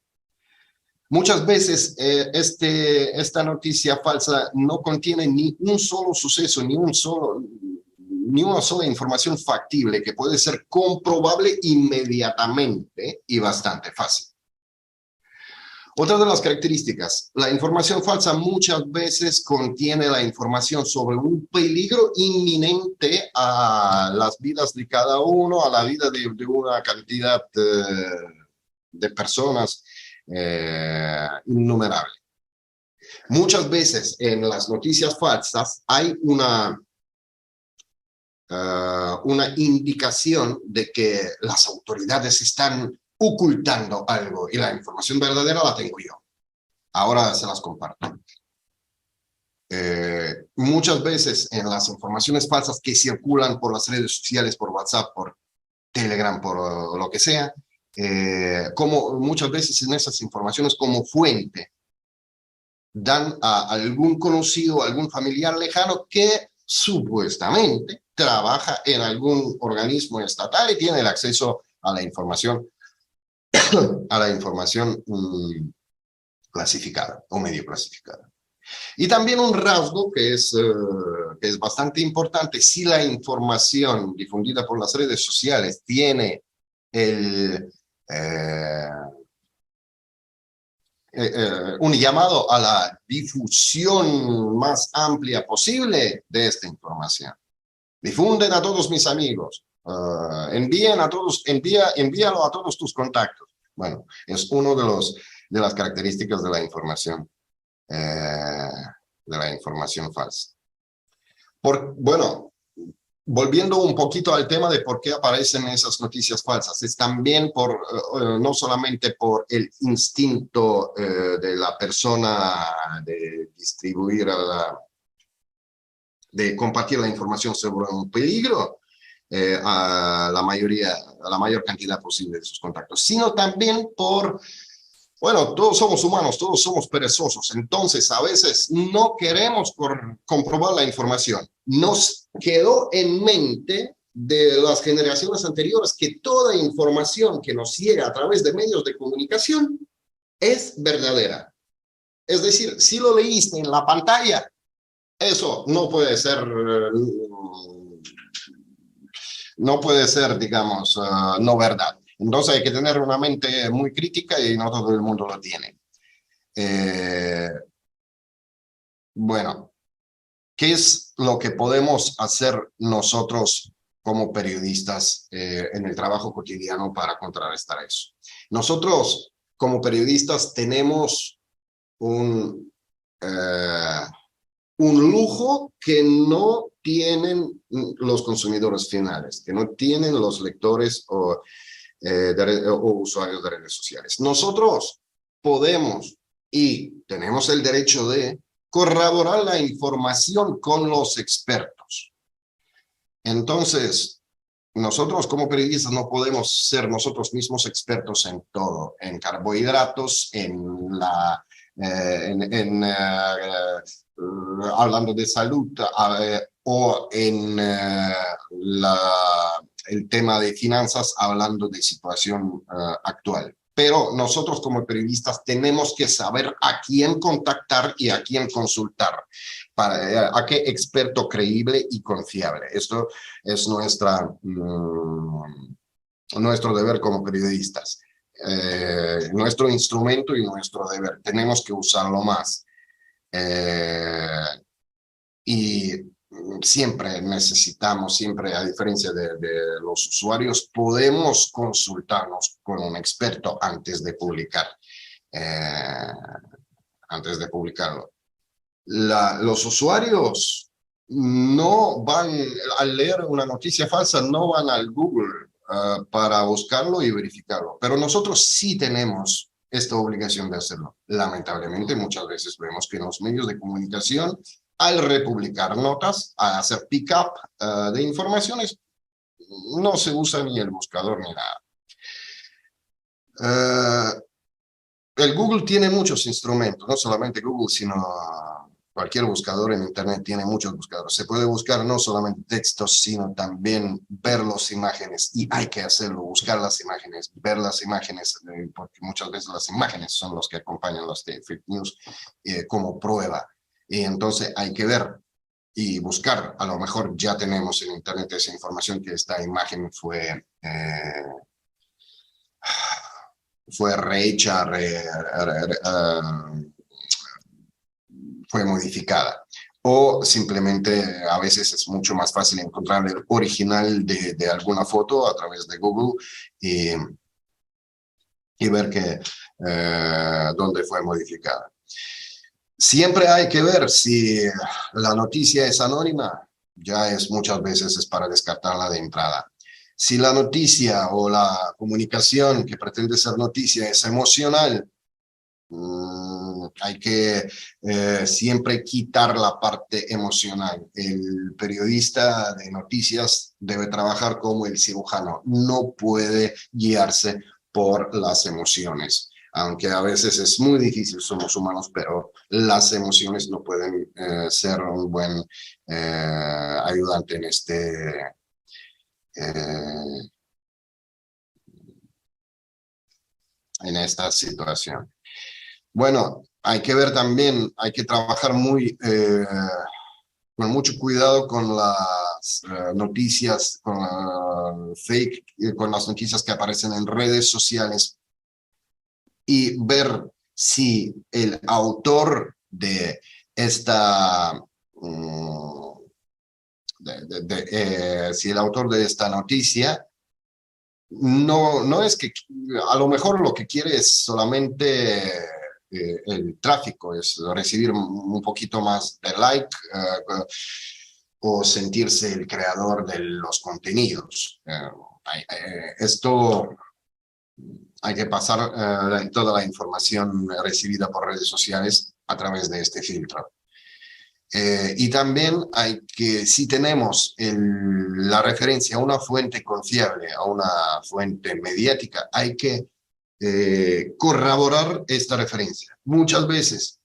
Muchas veces esta noticia falsa no contiene ni un solo suceso, ni una sola información factible que puede ser comprobable inmediatamente y bastante fácil. Otra de las características, la información falsa muchas veces contiene la información sobre un peligro inminente a las vidas de cada uno, a la vida de una cantidad de personas innumerable. Muchas veces en las noticias falsas hay una indicación de que las autoridades están ocultando algo y la información verdadera la tengo yo. Ahora se las comparto. Muchas veces en las informaciones falsas que circulan por las redes sociales, por WhatsApp, por Telegram, por lo que sea, como muchas veces en esas informaciones como fuente dan a algún conocido, algún familiar lejano que supuestamente trabaja en algún organismo estatal y tiene el acceso a la información clasificada o medio clasificada. Y también un rasgo que es bastante importante: si la información difundida por las redes sociales tiene un llamado a la difusión más amplia posible de esta información. Difunden a todos mis amigos, envíalo a todos tus contactos. Bueno, es uno de las características de la información falsa. Bueno, volviendo un poquito al tema de por qué aparecen esas noticias falsas, es también no solamente por el instinto de la persona de distribuir, de compartir la información sobre un peligro a la mayor cantidad posible de sus contactos, sino también bueno, todos somos humanos, todos somos perezosos, entonces a veces no queremos comprobar la información. Nos quedó en mente de las generaciones anteriores que toda información que nos llega a través de medios de comunicación es verdadera. Es decir, si lo leíste en la pantalla, eso no puede ser, digamos, no verdad. Entonces hay que tener una mente muy crítica y no todo el mundo lo tiene. Bueno, ¿qué es lo que podemos hacer nosotros como periodistas en el trabajo cotidiano para contrarrestar eso? Nosotros como periodistas tenemos un lujo que no tienen los consumidores finales, que no tienen los lectores o usuarios de redes sociales. Nosotros podemos y tenemos el derecho de corroborar la información con los expertos. Entonces, nosotros como periodistas no podemos ser nosotros mismos expertos en todo, en carbohidratos, hablando de salud o en el tema de finanzas, hablando de situación actual. Pero nosotros como periodistas tenemos que saber a quién contactar y a quién consultar, a qué experto creíble y confiable. Esto es nuestro deber como periodistas, nuestro instrumento y nuestro deber. Tenemos que usarlo más. Y siempre necesitamos, a diferencia de los usuarios, podemos consultarnos con un experto antes de publicarlo. Los usuarios no van, al leer una noticia falsa, no van al Google para buscarlo y verificarlo, pero nosotros sí tenemos esta obligación de hacerlo. Lamentablemente, muchas veces vemos que en los medios de comunicación, al republicar notas, a hacer pick-up de informaciones, no se usa ni el buscador ni nada. El Google tiene muchos instrumentos, no solamente Google, sino cualquier buscador en Internet tiene muchos buscadores. Se puede buscar no solamente textos, sino también ver las imágenes, y hay que hacerlo, buscar las imágenes, ver las imágenes, porque muchas veces las imágenes son los que acompañan las fake news como prueba. Y entonces hay que ver y buscar. A lo mejor ya tenemos en Internet esa información que esta imagen fue rehecha, fue modificada. O simplemente a veces es mucho más fácil encontrar el original de alguna foto a través de Google y ver dónde fue modificada. Siempre hay que ver si la noticia es anónima, muchas veces es para descartarla de entrada. Si la noticia o la comunicación que pretende ser noticia es emocional, hay que siempre quitar la parte emocional. El periodista de noticias debe trabajar como el cirujano, no puede guiarse por las emociones. Aunque a veces es muy difícil, somos humanos, pero las emociones no pueden ser un buen ayudante en esta situación. Bueno, hay que ver también, hay que trabajar con mucho cuidado con las noticias, con las noticias que aparecen en redes sociales, y ver si el autor de esta noticia no es que a lo mejor lo que quiere es solamente el tráfico, es recibir un poquito más de like, o sentirse el creador de los contenidos. Esto hay que pasar toda la información recibida por redes sociales a través de este filtro. Y también hay que, si tenemos la referencia a una fuente confiable, a una fuente mediática, hay que corroborar esta referencia. Muchas veces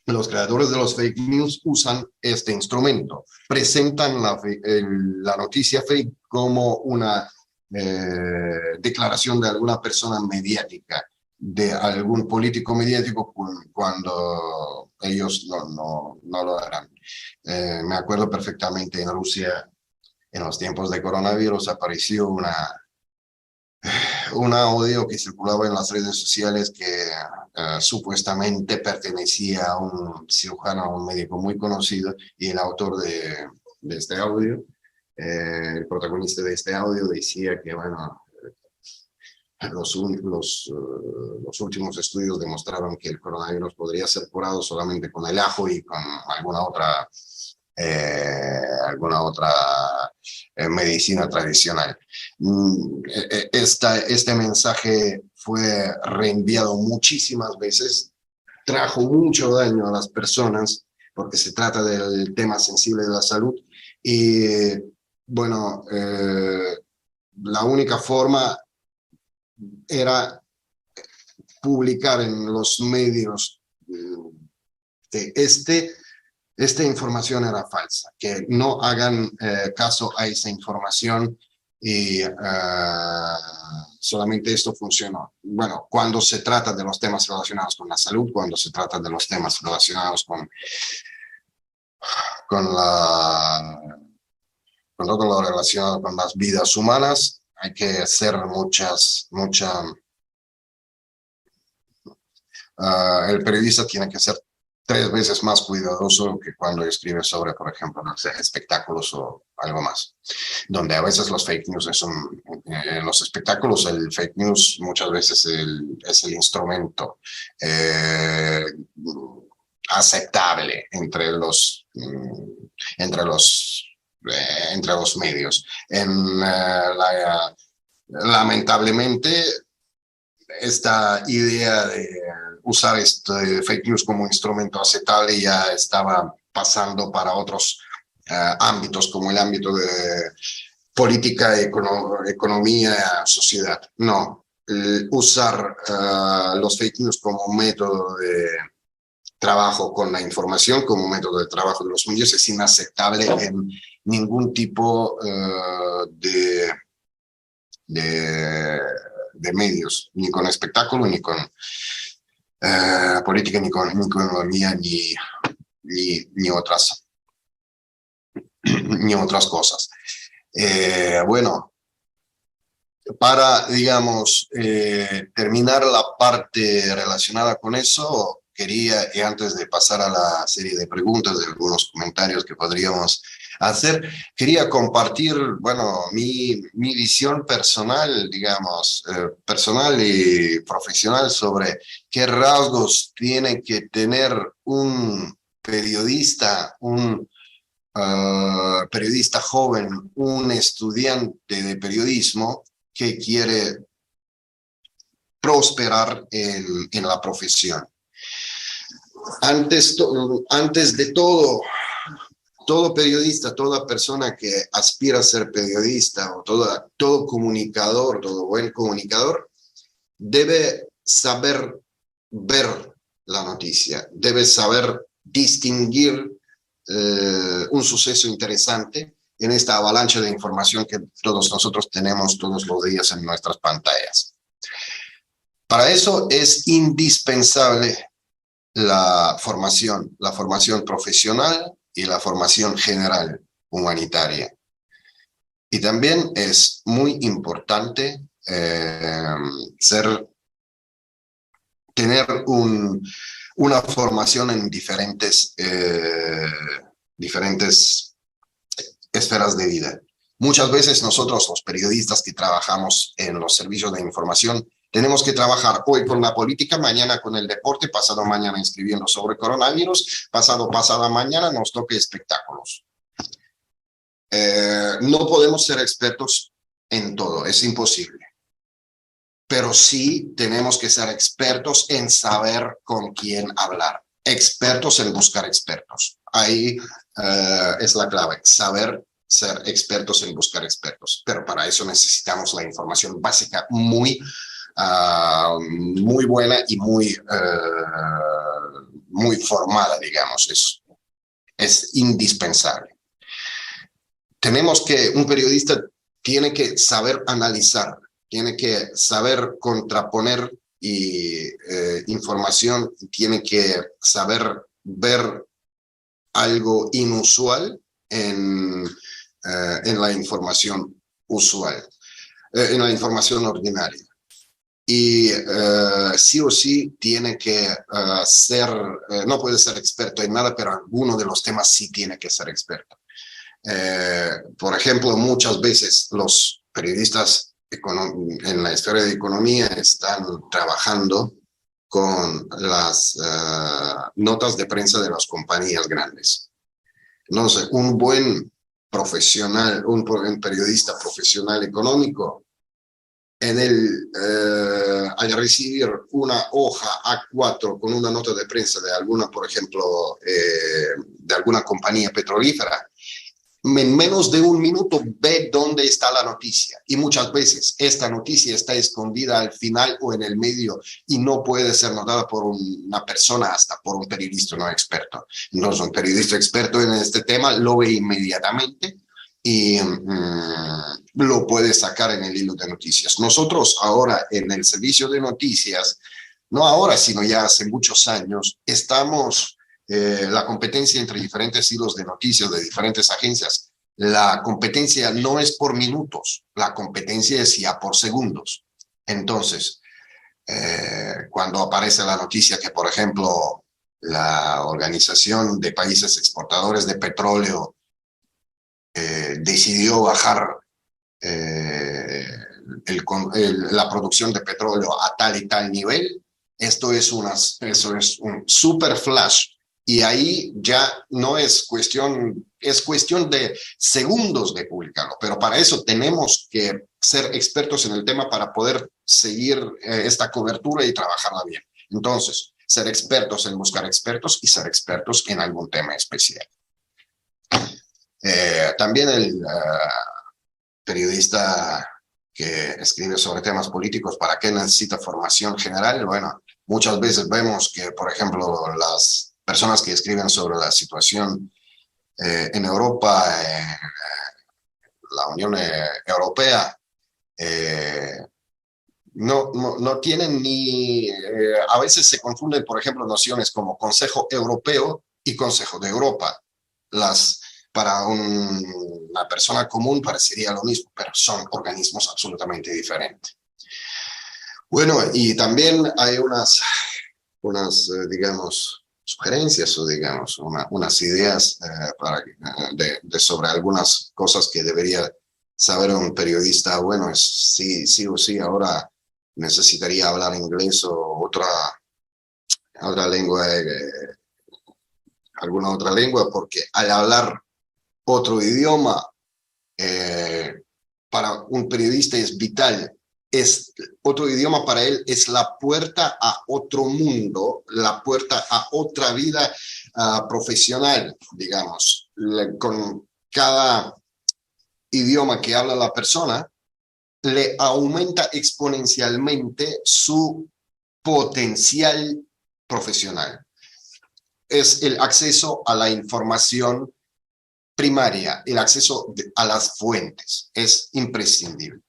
los creadores de los fake news usan este instrumento, presentan la noticia fake como una declaración de alguna persona mediática, de algún político mediático, cuando ellos no lo harán. Me acuerdo perfectamente en Rusia, en los tiempos de coronavirus, apareció un audio que circulaba en las redes sociales que supuestamente pertenecía a un cirujano, a un médico muy conocido, y el autor de este audio, el protagonista de este audio, decía que, bueno, los últimos estudios demostraron que el coronavirus podría ser curado solamente con el ajo y con alguna otra medicina tradicional. Este mensaje fue reenviado muchísimas veces, trajo mucho daño a las personas porque se trata del tema sensible de la salud y, bueno, la única forma era publicar en los medios que esta información era falsa, que no hagan caso a esa información y solamente esto funcionó. Bueno, cuando se trata de los temas relacionados con la salud, cuando se trata de los temas relacionados con todo lo relacionado con las vidas humanas, hay que hacer el periodista tiene que ser 3 veces más cuidadoso que cuando escribe sobre, por ejemplo, no sé, espectáculos o algo más, donde a veces los fake news son, en los espectáculos el fake news muchas veces es el instrumento aceptable entre los medios. Lamentablemente, esta idea de usar este fake news como instrumento aceptable ya estaba pasando para otros ámbitos, como el ámbito de política, economía, sociedad. No, usar los fake news como método de trabajo con la información, como método de trabajo de los medios, es inaceptable en ningún tipo de medios, ni con espectáculo, ni con política, ni con economía, ni otras cosas. Bueno, para, digamos, terminar la parte relacionada con eso, quería, y antes de pasar a la serie de preguntas, de algunos comentarios que podríamos hacer, quería compartir, bueno, mi visión personal, digamos, personal y profesional sobre qué rasgos tiene que tener un periodista, periodista joven, un estudiante de periodismo que quiere prosperar en la profesión. Antes de todo periodista, toda persona que aspira a ser periodista, o todo comunicador, todo buen comunicador, debe saber ver la noticia, debe saber distinguir un suceso interesante en esta avalancha de información que todos nosotros tenemos todos los días en nuestras pantallas. Para eso es indispensable la formación profesional y la formación general humanitaria. Y también es muy importante tener una formación en diferentes esferas de vida. Muchas veces nosotros, los periodistas que trabajamos en los servicios de información, tenemos que trabajar hoy con la política, mañana con el deporte, pasado mañana escribiendo sobre coronavirus, pasada mañana nos toca espectáculos. No podemos ser expertos en todo, es imposible. Pero sí tenemos que ser expertos en saber con quién hablar, expertos en buscar expertos. Ahí es la clave, saber ser expertos en buscar expertos. Pero para eso necesitamos la información básica muy buena y muy formada, digamos. Es indispensable. Un periodista tiene que saber analizar, tiene que saber contraponer información, tiene que saber ver algo inusual en la información usual, en la información ordinaria. Y sí o sí tiene que no puede ser experto en nada, pero alguno de los temas sí tiene que ser experto. Por ejemplo, muchas veces los periodistas en la esfera de economía están trabajando con las notas de prensa de las compañías grandes. No sé, un buen profesional, un periodista profesional económico, al recibir una hoja A4 con una nota de prensa de alguna, por ejemplo, de alguna compañía petrolífera, en menos de un minuto ve dónde está la noticia. Y muchas veces esta noticia está escondida al final o en el medio y no puede ser notada por una persona, hasta por un periodista no experto. Entonces, un periodista experto en este tema lo ve inmediatamente y lo puede sacar en el hilo de noticias. Nosotros ahora en el servicio de noticias, no ahora, sino ya hace muchos años, estamos... la competencia entre diferentes hilos de noticias de diferentes agencias, la competencia no es por minutos, la competencia es ya por segundos. Entonces, cuando aparece la noticia que, por ejemplo, la Organización de Países Exportadores de Petróleo decidió bajar la producción de petróleo a tal y tal nivel, eso es un super flash. Y ahí ya no es cuestión de segundos de publicarlo, pero para eso tenemos que ser expertos en el tema para poder seguir esta cobertura y trabajarla bien. Entonces, ser expertos en buscar expertos y ser expertos en algún tema especial. También el periodista que escribe sobre temas políticos, ¿para qué necesita formación general? Bueno, muchas veces vemos que, por ejemplo, las personas que escriben sobre la situación en Europa, en la Unión Europea, no tienen ni... a veces se confunden, por ejemplo, nociones como Consejo Europeo y Consejo de Europa. Para una persona común parecería lo mismo, pero son organismos absolutamente diferentes. Bueno, y también hay unas digamos, sugerencias o digamos unas ideas sobre algunas cosas que debería saber un periodista. Bueno, sí o sí ahora necesitaría hablar inglés o otra lengua, alguna otra lengua, porque al hablar otro idioma para un periodista es vital. Otro idioma para él es la puerta a otro mundo, la puerta a otra vida profesional, digamos. Con cada idioma que habla la persona, le aumenta exponencialmente su potencial profesional. Es el acceso a la información primaria, el acceso a las fuentes, es imprescindible.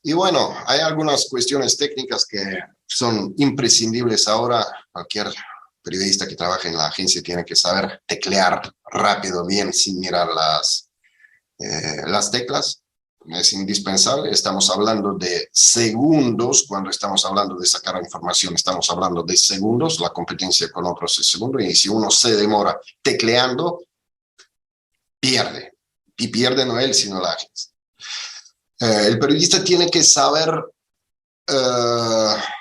Y bueno, hay algunas cuestiones técnicas que son imprescindibles ahora. Cualquier periodista que trabaje en la agencia tiene que saber teclear rápido, bien, sin mirar las teclas. Es indispensable. Estamos hablando de segundos. Cuando estamos hablando de sacar información, estamos hablando de segundos. La competencia con otros es segundo. Y si uno se demora tecleando, pierde. Y pierde no él, sino la agencia. El periodista tiene que saber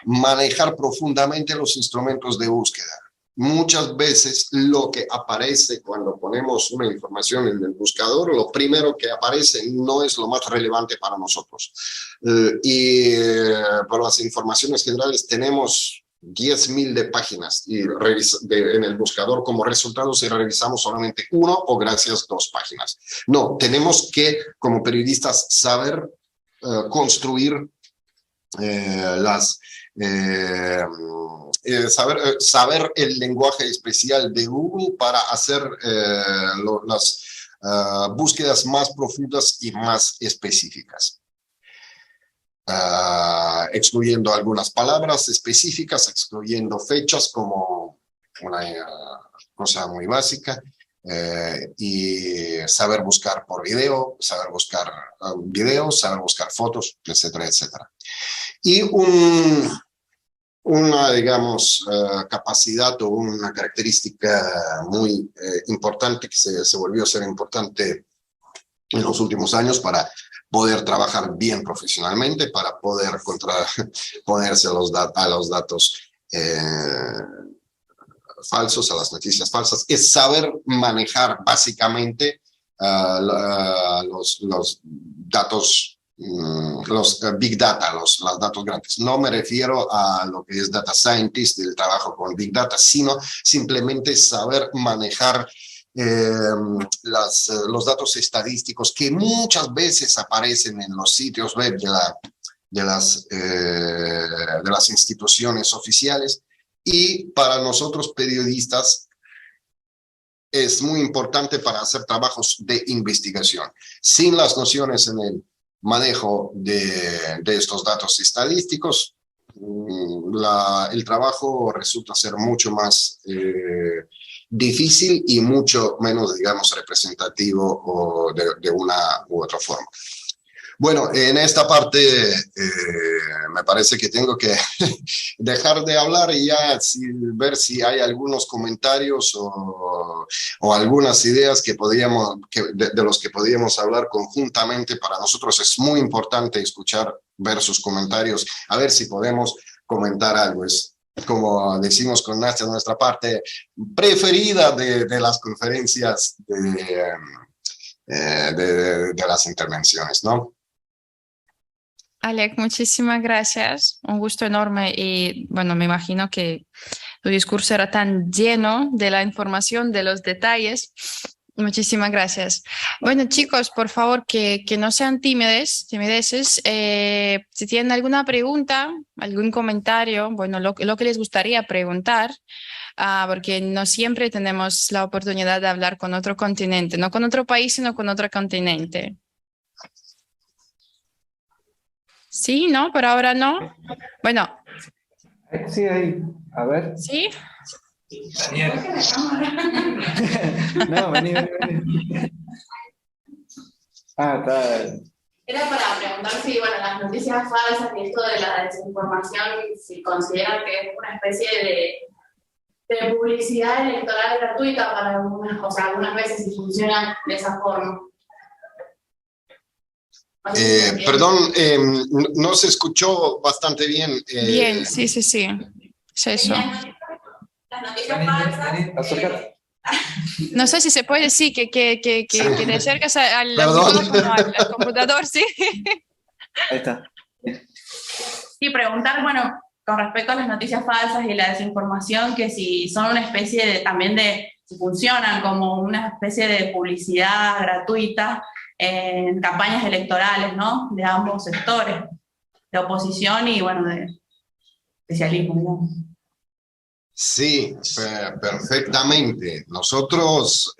manejar profundamente los instrumentos de búsqueda. muchas veces lo que aparece cuando ponemos una información en el buscador, lo primero que aparece no es lo más relevante para nosotros. Por las informaciones generales tenemos 10.000 de páginas y en el buscador como resultado si revisamos solamente uno o gracias 2 páginas. No, tenemos que como periodistas saber construir saber el lenguaje especial de Google para hacer las búsquedas más profundas y más específicas. Excluyendo algunas palabras específicas, excluyendo fechas como una cosa muy básica, y saber buscar por video, saber buscar videos, saber buscar fotos, etcétera, etcétera. Y una, digamos, capacidad o una característica muy importante que se volvió a ser importante en los últimos años para poder trabajar bien profesionalmente, para poder ponerse a los datos falsos, a las noticias falsas, es saber manejar básicamente los datos, los big data, los datos grandes. No me refiero a lo que es data scientist, el trabajo con big data, sino simplemente saber manejar los datos estadísticos que muchas veces aparecen en los sitios web de las instituciones oficiales. Y para nosotros periodistas es muy importante para hacer trabajos de investigación. Sin las nociones en el manejo de estos datos estadísticos, el trabajo resulta ser mucho más difícil y mucho menos, digamos, representativo o de una u otra forma. Bueno, en esta parte me parece que tengo que dejar de hablar y ya ver si hay algunos comentarios o algunas ideas que de los que podríamos hablar conjuntamente. Para nosotros es muy importante ver sus comentarios, a ver si podemos comentar algo. Es, como decimos con Nastia, nuestra parte preferida de las conferencias de las intervenciones, ¿no? Alec, muchísimas gracias. Un gusto enorme y bueno, me imagino que tu discurso era tan lleno de la información, de los detalles. Muchísimas gracias. Bueno, chicos, por favor, que no sean timideces. Si tienen alguna pregunta, algún comentario, bueno, lo que les gustaría preguntar, porque no siempre tenemos la oportunidad de hablar con otro continente, no con otro país, sino con otro continente. Sí, ¿no? Por ahora no. Bueno. Sí, ahí. A ver. ¿Sí? Daniel. No, vení. Está. Era para preguntar si, bueno, las noticias falsas y esto de la desinformación, si consideran que es una especie de publicidad electoral gratuita para algunas veces si funcionan de esa forma. Perdón, no se escuchó bastante bien. Bien, sí. Es eso. Las noticias falsas. No sé si se puede decir que te acercas al computador, ¿sí? Ahí está. Sí, preguntar, bueno, con respecto a las noticias falsas y la desinformación, que si son una especie si funcionan como una especie de publicidad gratuita en campañas electorales, ¿no? De ambos sectores, de oposición y, bueno, de especialismo, digamos. Sí, perfectamente. Nosotros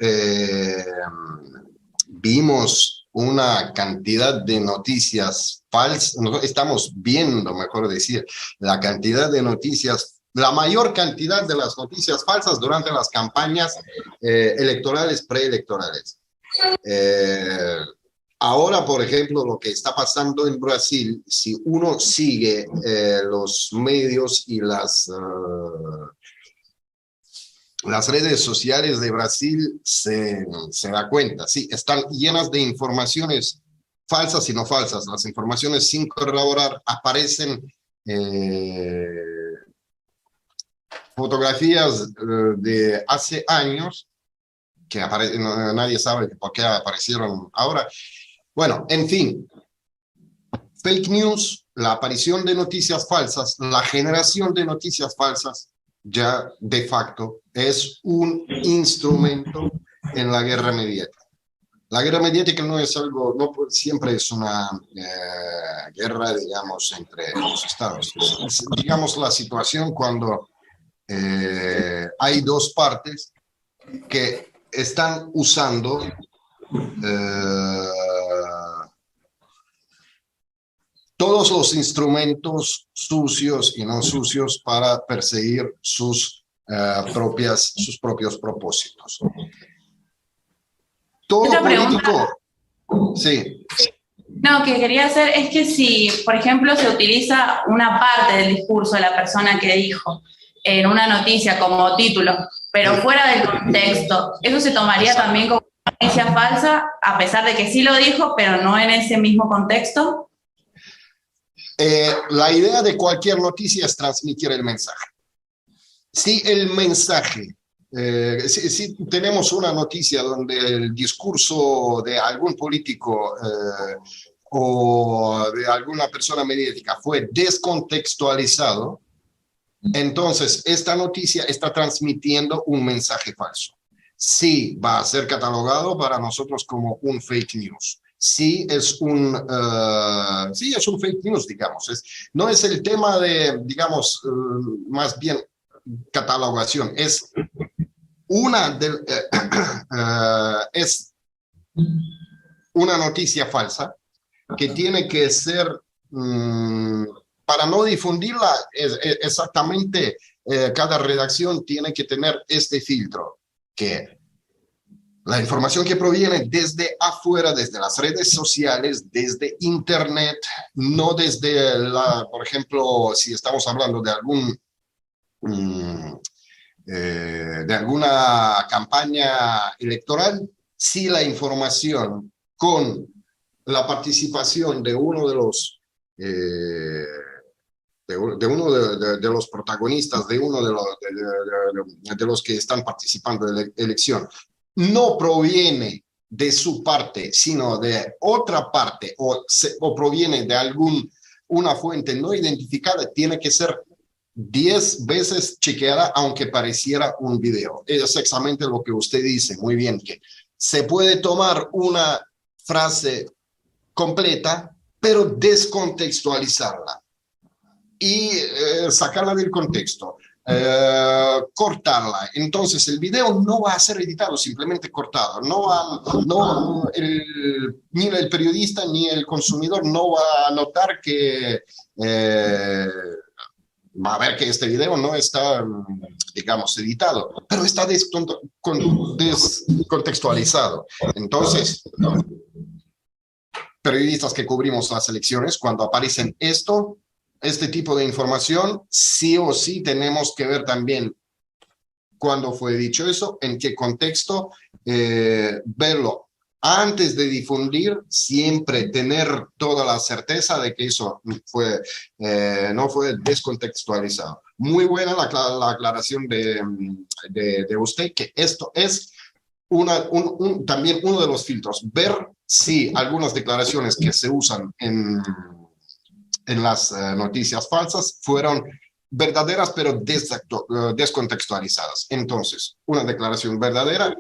vimos una cantidad de noticias falsas, estamos viendo, mejor decir, la mayor cantidad de las noticias falsas durante las campañas electorales, preelectorales. Ahora, por ejemplo, lo que está pasando en Brasil, si uno sigue los medios y las redes sociales de Brasil, se da cuenta, sí, están llenas de informaciones falsas y no falsas. Las informaciones sin corroborar aparecen fotografías de hace años, que nadie sabe por qué aparecieron ahora. Bueno, en fin, fake news, la aparición de noticias falsas, la generación de noticias falsas, ya de facto es un instrumento en la guerra mediática. La guerra mediática no es algo, no siempre es una guerra, digamos, entre los estados. Es, digamos, la situación cuando hay dos partes que están usando todos los instrumentos sucios y no sucios para perseguir sus propios propósitos. Todo Otra político... Sí. No, que quería hacer es que si, por ejemplo, se utiliza una parte del discurso de la persona que dijo en una noticia como título, pero fuera del contexto, ¿eso se tomaría también como una noticia falsa, a pesar de que sí lo dijo, pero no en ese mismo contexto? La idea de cualquier noticia es transmitir el mensaje. Si el mensaje, si tenemos una noticia donde el discurso de algún político o de alguna persona mediática fue descontextualizado, entonces esta noticia está transmitiendo un mensaje falso. Sí, va a ser catalogado para nosotros como un fake news. Sí es un fake news, digamos. No es el tema de, digamos, más bien catalogación. Es es una noticia falsa que tiene que ser, para no difundirla, exactamente cada redacción tiene que tener este filtro, que la información que proviene desde afuera, desde las redes sociales, desde Internet, no desde por ejemplo, si estamos hablando de de alguna campaña electoral, si la información con la participación de uno de los de los protagonistas, de uno de los que están participando de la elección, no proviene de su parte, sino de otra parte, o proviene de una fuente no identificada, tiene que ser 10 veces chequeada, aunque pareciera un video. Es exactamente lo que usted dice, muy bien, que se puede tomar una frase completa, pero descontextualizarla y sacarla del contexto. Cortarla. Entonces el video no va a ser editado, simplemente cortado. Ni el periodista ni el consumidor no va a notar que va a ver que este video no está, digamos, editado, pero está descontextualizado. Entonces, periodistas que cubrimos las elecciones, cuando aparecen este tipo de información, sí o sí tenemos que ver también cuándo fue dicho eso, en qué contexto, verlo antes de difundir, siempre tener toda la certeza de que eso no fue descontextualizado. Muy buena la aclaración de usted, que esto es también uno de los filtros, ver si algunas declaraciones que se usan en las noticias falsas fueron verdaderas pero descontextualizadas. Entonces, una declaración verdadera,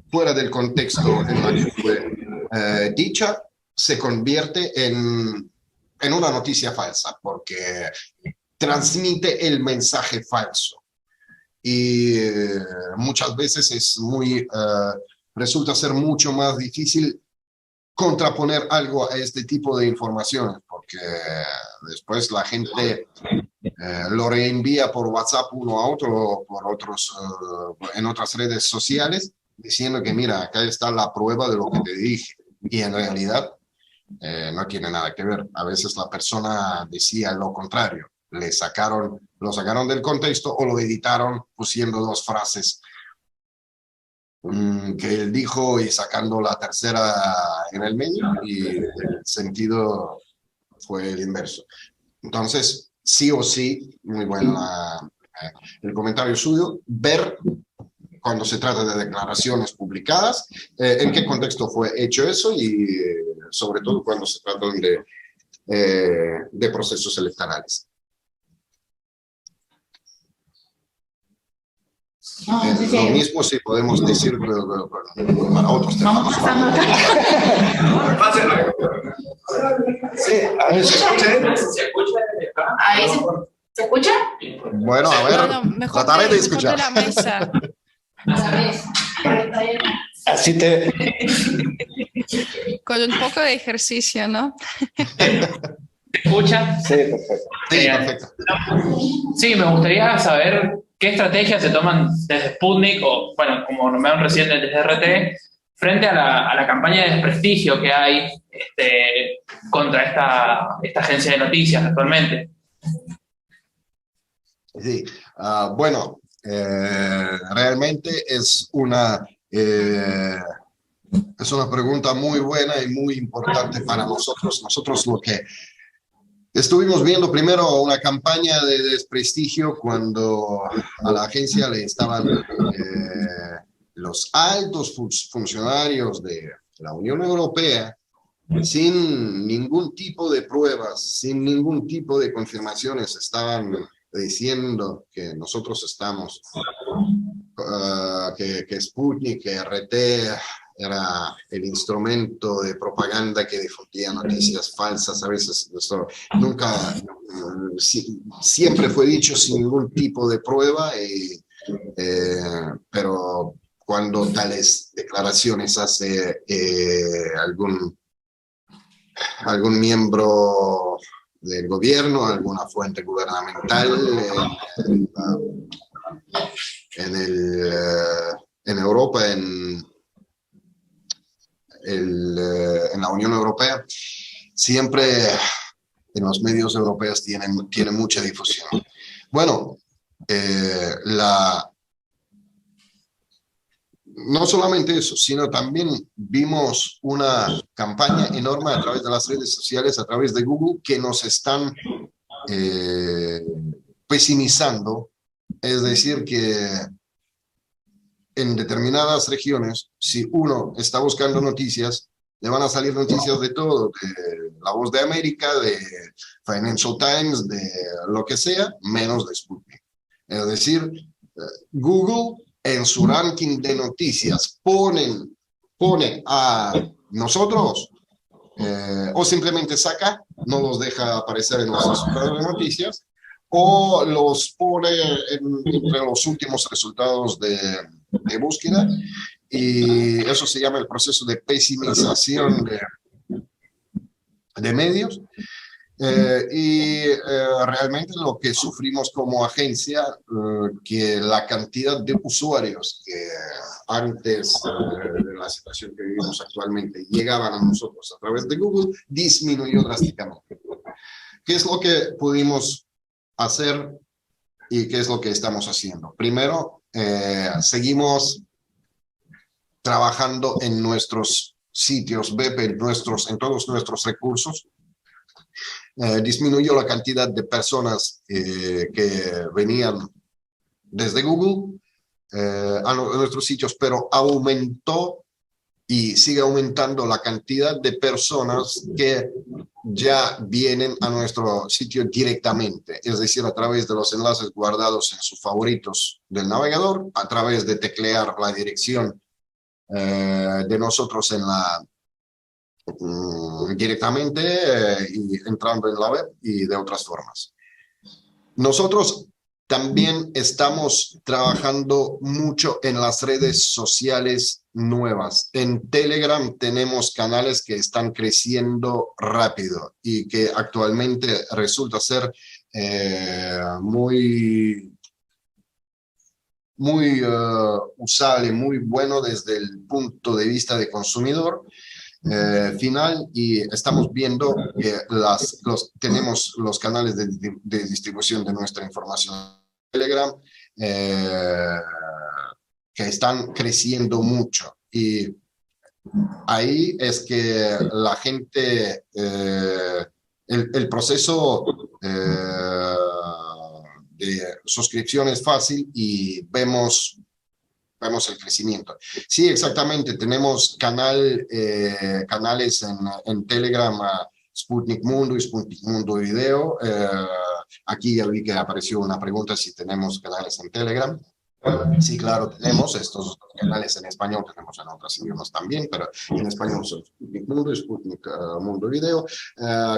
fuera del contexto en el que fue dicha, se convierte en una noticia falsa, porque transmite el mensaje falso. Y muchas veces resulta ser mucho más difícil contraponer algo a este tipo de informaciones, porque después la gente lo reenvía por WhatsApp uno a otro, en otras redes sociales, diciendo que mira, acá está la prueba de lo que te dije, y en realidad no tiene nada que ver. A veces la persona decía lo contrario, lo sacaron del contexto o lo editaron pusiendo dos frases que él dijo y sacando la tercera en el medio, y el sentido fue el inverso. Entonces, sí o sí, muy buena el comentario suyo, ver cuando se trata de declaraciones publicadas, en qué contexto fue hecho eso y sobre todo cuando se trata de procesos electorales. No, sí, sí. Lo mismo si podemos decir para otros temas. Vamos pasando acá. Sí, a ver, ¿se escucha? Ahí se escucha. Bueno, a ver, No, mejor trataré de mejor escuchar. de la mesa. Así te... Con un poco de ejercicio, ¿no? ¿Se escucha? Sí, perfecto. Sí, Genial. perfecto. Sí, me gustaría saber qué estrategias se toman desde Sputnik o, bueno, como nombraron recién desde RT, frente a la campaña de desprestigio que hay contra esta agencia de noticias actualmente. Sí, bueno, realmente es una pregunta muy buena y muy importante para nosotros. Nosotros lo que estuvimos viendo primero una campaña de desprestigio cuando a la agencia le estaban los altos funcionarios de la Unión Europea sin ningún tipo de pruebas, sin ningún tipo de confirmaciones, estaban diciendo que nosotros estamos, que Sputnik, que RT era el instrumento de propaganda que difundía noticias falsas. A veces esto nunca, siempre fue dicho sin ningún tipo de prueba, pero cuando tales declaraciones hace algún miembro del gobierno, alguna fuente gubernamental en Europa, en la Unión Europea, siempre en los medios europeos tiene mucha difusión. Bueno, no solamente eso, sino también vimos una campaña enorme a través de las redes sociales, a través de Google, que nos están pesimizando. Es decir, que en determinadas regiones, si uno está buscando noticias, le van a salir noticias de todo, de La Voz de América, de Financial Times, de lo que sea, menos de Sputnik. Es decir, Google en su ranking de noticias pone a nosotros o simplemente saca, no los deja aparecer en los resultados de noticias, o los pone entre los últimos resultados de búsqueda, y eso se llama el proceso de pesimización de medios. Realmente lo que sufrimos como agencia, que la cantidad de usuarios que antes de la situación que vivimos actualmente llegaban a nosotros a través de Google, disminuyó drásticamente. ¿Qué es lo que pudimos hacer y qué es lo que estamos haciendo? Primero, seguimos trabajando en nuestros sitios web, en todos nuestros recursos. Disminuyó la cantidad de personas que venían desde Google a nuestros sitios, pero aumentó y sigue aumentando la cantidad de personas que ya vienen a nuestro sitio directamente, es decir, a través de los enlaces guardados en sus favoritos del navegador, a través de teclear la dirección de nosotros directamente y entrando en la web y de otras formas. Nosotros también estamos trabajando mucho en las redes sociales nuevas. En Telegram tenemos canales que están creciendo rápido y que actualmente resulta ser muy usable, muy bueno desde el punto de vista de consumidor final, y estamos viendo que tenemos los canales de distribución de nuestra información en Telegram que están creciendo mucho, y ahí es que la gente, el proceso de suscripción es fácil y vemos el crecimiento. Sí, exactamente. Tenemos canales en Telegram, Sputnik Mundo y Sputnik Mundo Video. Aquí ya vi que apareció una pregunta si tenemos canales en Telegram. Sí, claro, tenemos estos canales en español, tenemos en otros idiomas también, pero en español son Sputnik Mundo y Sputnik Mundo Video.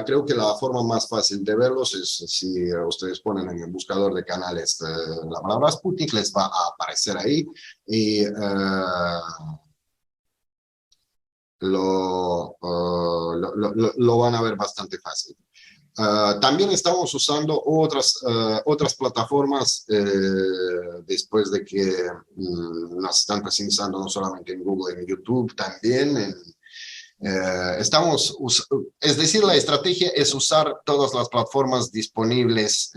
Creo que la forma más fácil de verlos es si ustedes ponen en el buscador de canales la palabra Sputnik, les va a aparecer ahí y lo van a ver bastante fácil. También estamos usando otras plataformas después de que nos están precisando no solamente en Google, en YouTube, también es decir, la estrategia es usar todas las plataformas disponibles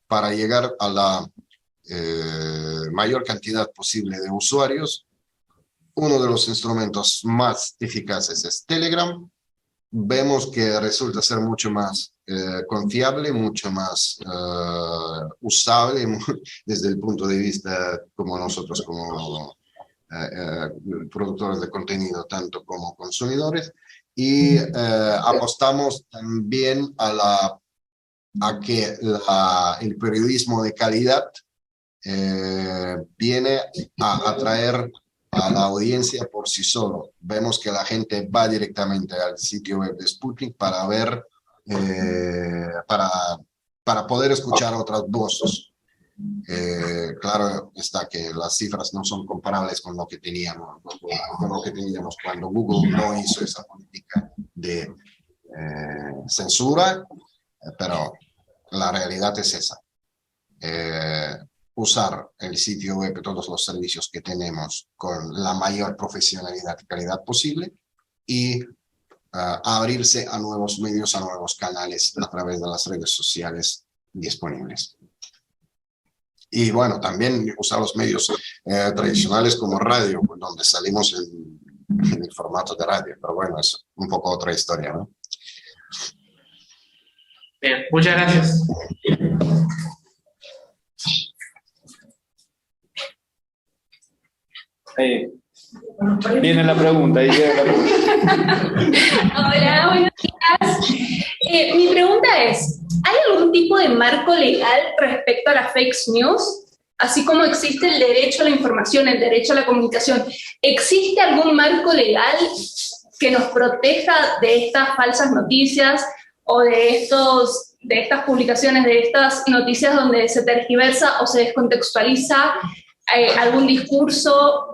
para llegar a la mayor cantidad posible de usuarios. Uno de los instrumentos más eficaces es Telegram. Vemos que resulta ser mucho más confiable, mucho más usable desde el punto de vista como nosotros, como productores de contenido, tanto como consumidores. Y apostamos también a que el periodismo de calidad viene a atraer a la audiencia por sí solo. Vemos que la gente va directamente al sitio web de Sputnik para ver, para poder escuchar otras voces. Claro está que las cifras no son comparables con lo que teníamos cuando Google no hizo esa política de censura, pero la realidad es esa. Usar el sitio web y todos los servicios que tenemos con la mayor profesionalidad y calidad posible y abrirse a nuevos medios, a nuevos canales a través de las redes sociales disponibles. Y bueno, también usar los medios tradicionales como radio, donde salimos en el formato de radio, pero bueno, es un poco otra historia, ¿no? Bien, muchas gracias. Viene la pregunta. Hola, buenos días. Mi pregunta es, ¿hay algún tipo de marco legal respecto a las fake news? Así como existe el derecho a la información, el derecho a la comunicación, ¿existe algún marco legal que nos proteja de estas falsas noticias o de estas publicaciones, de estas noticias donde se tergiversa o se descontextualiza algún discurso?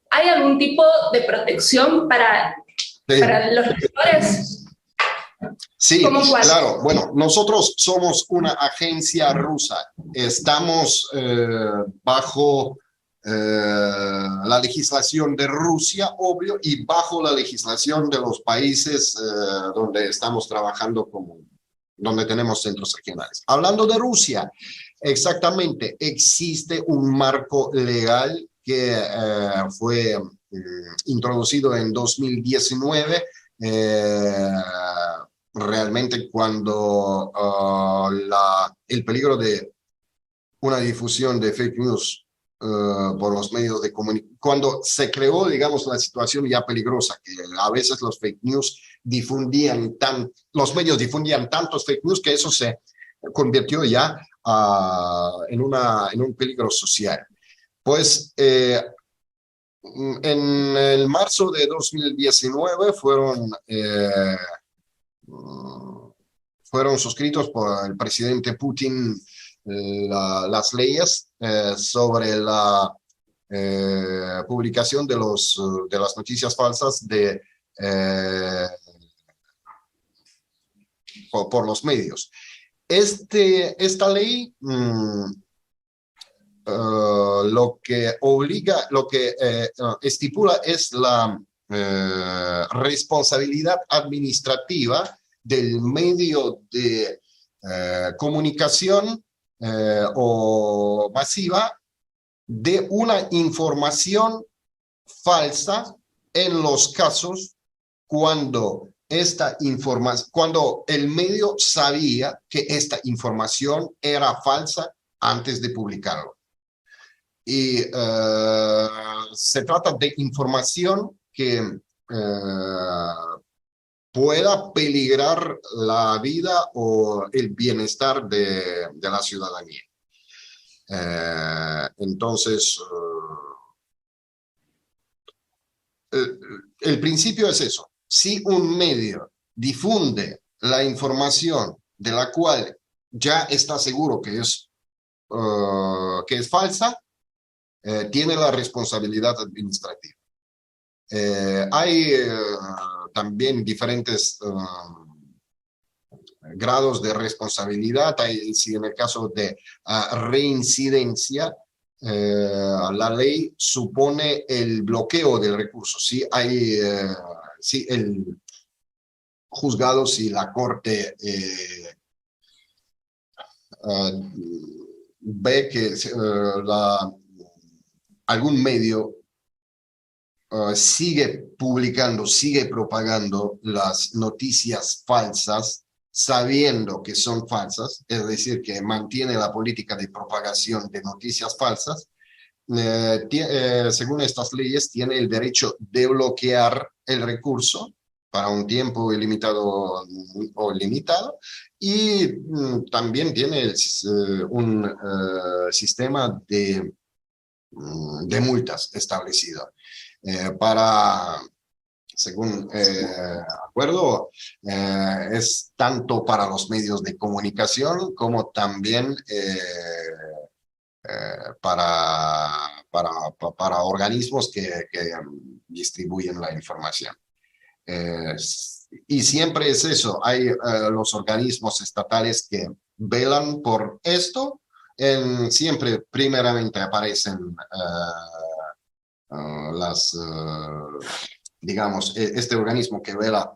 ¿Hay algún tipo de protección para los lectores? Sí, claro. Bueno, nosotros somos una agencia rusa. Estamos bajo la legislación de Rusia, obvio, y bajo la legislación de los países donde estamos trabajando, donde tenemos centros regionales. Hablando de Rusia, exactamente, existe un marco legal que fue introducido en 2019, realmente cuando el peligro de una difusión de fake news por los medios de comunicación, cuando se creó, digamos, la situación ya peligrosa, que a veces los fake news los medios difundían tantos fake news que eso se convirtió ya en un peligro social. Pues en el marzo de 2019 fueron suscritos por el presidente Putin las leyes sobre la publicación de las noticias falsas por los medios. Esta ley lo que estipula es la responsabilidad administrativa del medio de comunicación o masiva de una información falsa en los casos cuando esta información, cuando el medio sabía que esta información era falsa antes de publicarlo. Y se trata de información que pueda peligrar la vida o el bienestar de la ciudadanía. Entonces, el principio es eso. Si un medio difunde la información de la cual ya está seguro que es falsa, tiene la responsabilidad administrativa. Hay también diferentes grados de responsabilidad. Si en el caso de reincidencia, la ley supone el bloqueo del recurso. Si el juzgado, si la corte ve que algún medio sigue publicando, sigue propagando las noticias falsas, sabiendo que son falsas, es decir, que mantiene la política de propagación de noticias falsas, según estas leyes, tiene el derecho de bloquear el recurso para un tiempo ilimitado o limitado, y también tiene un sistema de multas establecido. Según acuerdo, es tanto para los medios de comunicación como también para organismos que distribuyen la información. Y siempre es eso, hay los organismos estatales que velan por esto, siempre primeramente aparecen digamos, este organismo que vela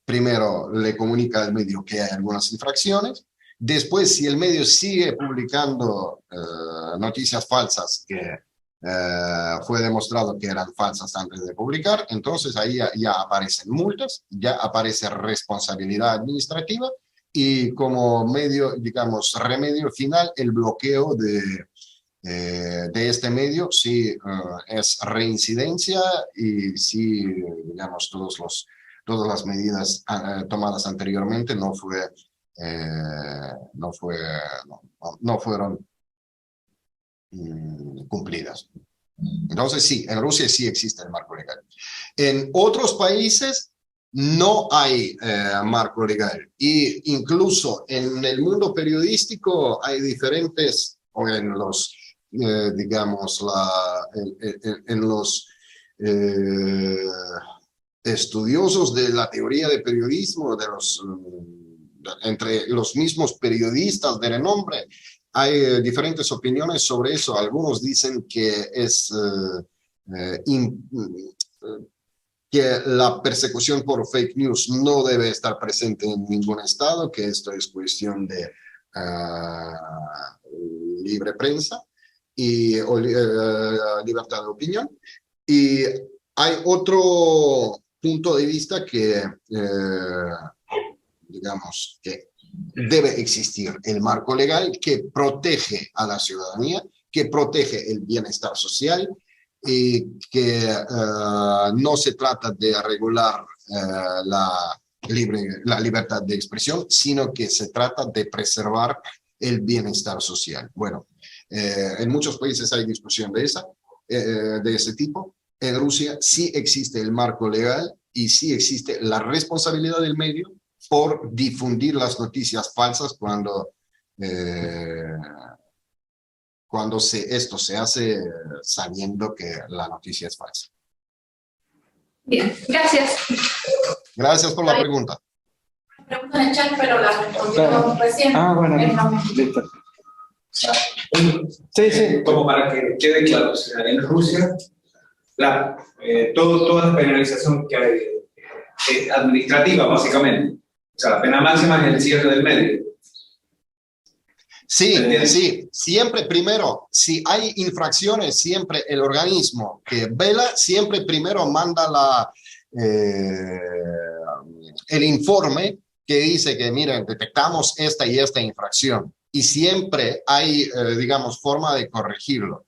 primero le comunica al medio que hay algunas infracciones. Después, si el medio sigue publicando noticias falsas que fue demostrado que eran falsas antes de publicar, entonces ahí ya aparecen multas, ya aparece responsabilidad administrativa y como medio, digamos, remedio final, el bloqueo de este medio, si es reincidencia y si, digamos, todas las medidas tomadas anteriormente no fueron cumplidas. Entonces sí, en Rusia sí existe el marco legal. En otros países no hay marco legal, y incluso en el mundo periodístico hay diferentes, o en los digamos, en los estudiosos de la teoría de periodismo, entre los mismos periodistas de renombre, hay diferentes opiniones sobre eso. Algunos dicen que que la persecución por fake news no debe estar presente en ningún estado, que esto es cuestión de libre prensa y libertad de opinión. Y hay otro punto de vista que, digamos, que debe existir el marco legal que protege a la ciudadanía, que protege el bienestar social y que no se trata de regular la libertad de expresión, sino que se trata de preservar el bienestar social. Bueno, en muchos países hay discusión de ese tipo. En Rusia sí existe el marco legal y sí existe la responsabilidad del medio por difundir las noticias falsas cuando esto se hace sabiendo que la noticia es falsa. Bien, gracias. Gracias por la pregunta. Pregunta en el chat, pero la respondimos recién. Bueno, listo. Sí. Como para que quede claro, o sea, en Rusia toda penalización que hay es administrativa, básicamente. O sea, la pena máxima es el cierre del medio. Sí, siempre primero, si hay infracciones, siempre el organismo que vela, siempre primero manda el informe que dice que, miren, detectamos esta y esta infracción, y siempre hay, digamos, forma de corregirlo.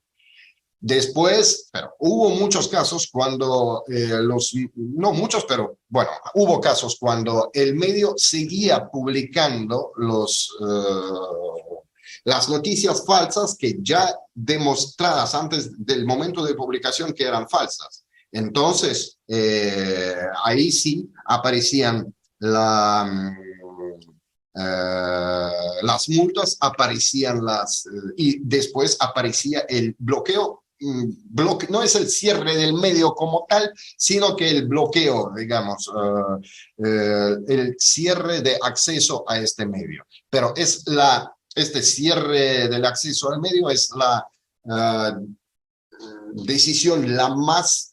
Después, pero hubo muchos casos cuando no muchos, pero bueno, hubo casos cuando el medio seguía publicando las noticias falsas que ya demostradas antes del momento de publicación que eran falsas. Entonces, ahí sí aparecían las multas, aparecían y después aparecía el bloqueo. No es el cierre del medio como tal, sino que el bloqueo, digamos, el cierre de acceso a este medio. Pero este cierre del acceso al medio es la decisión la más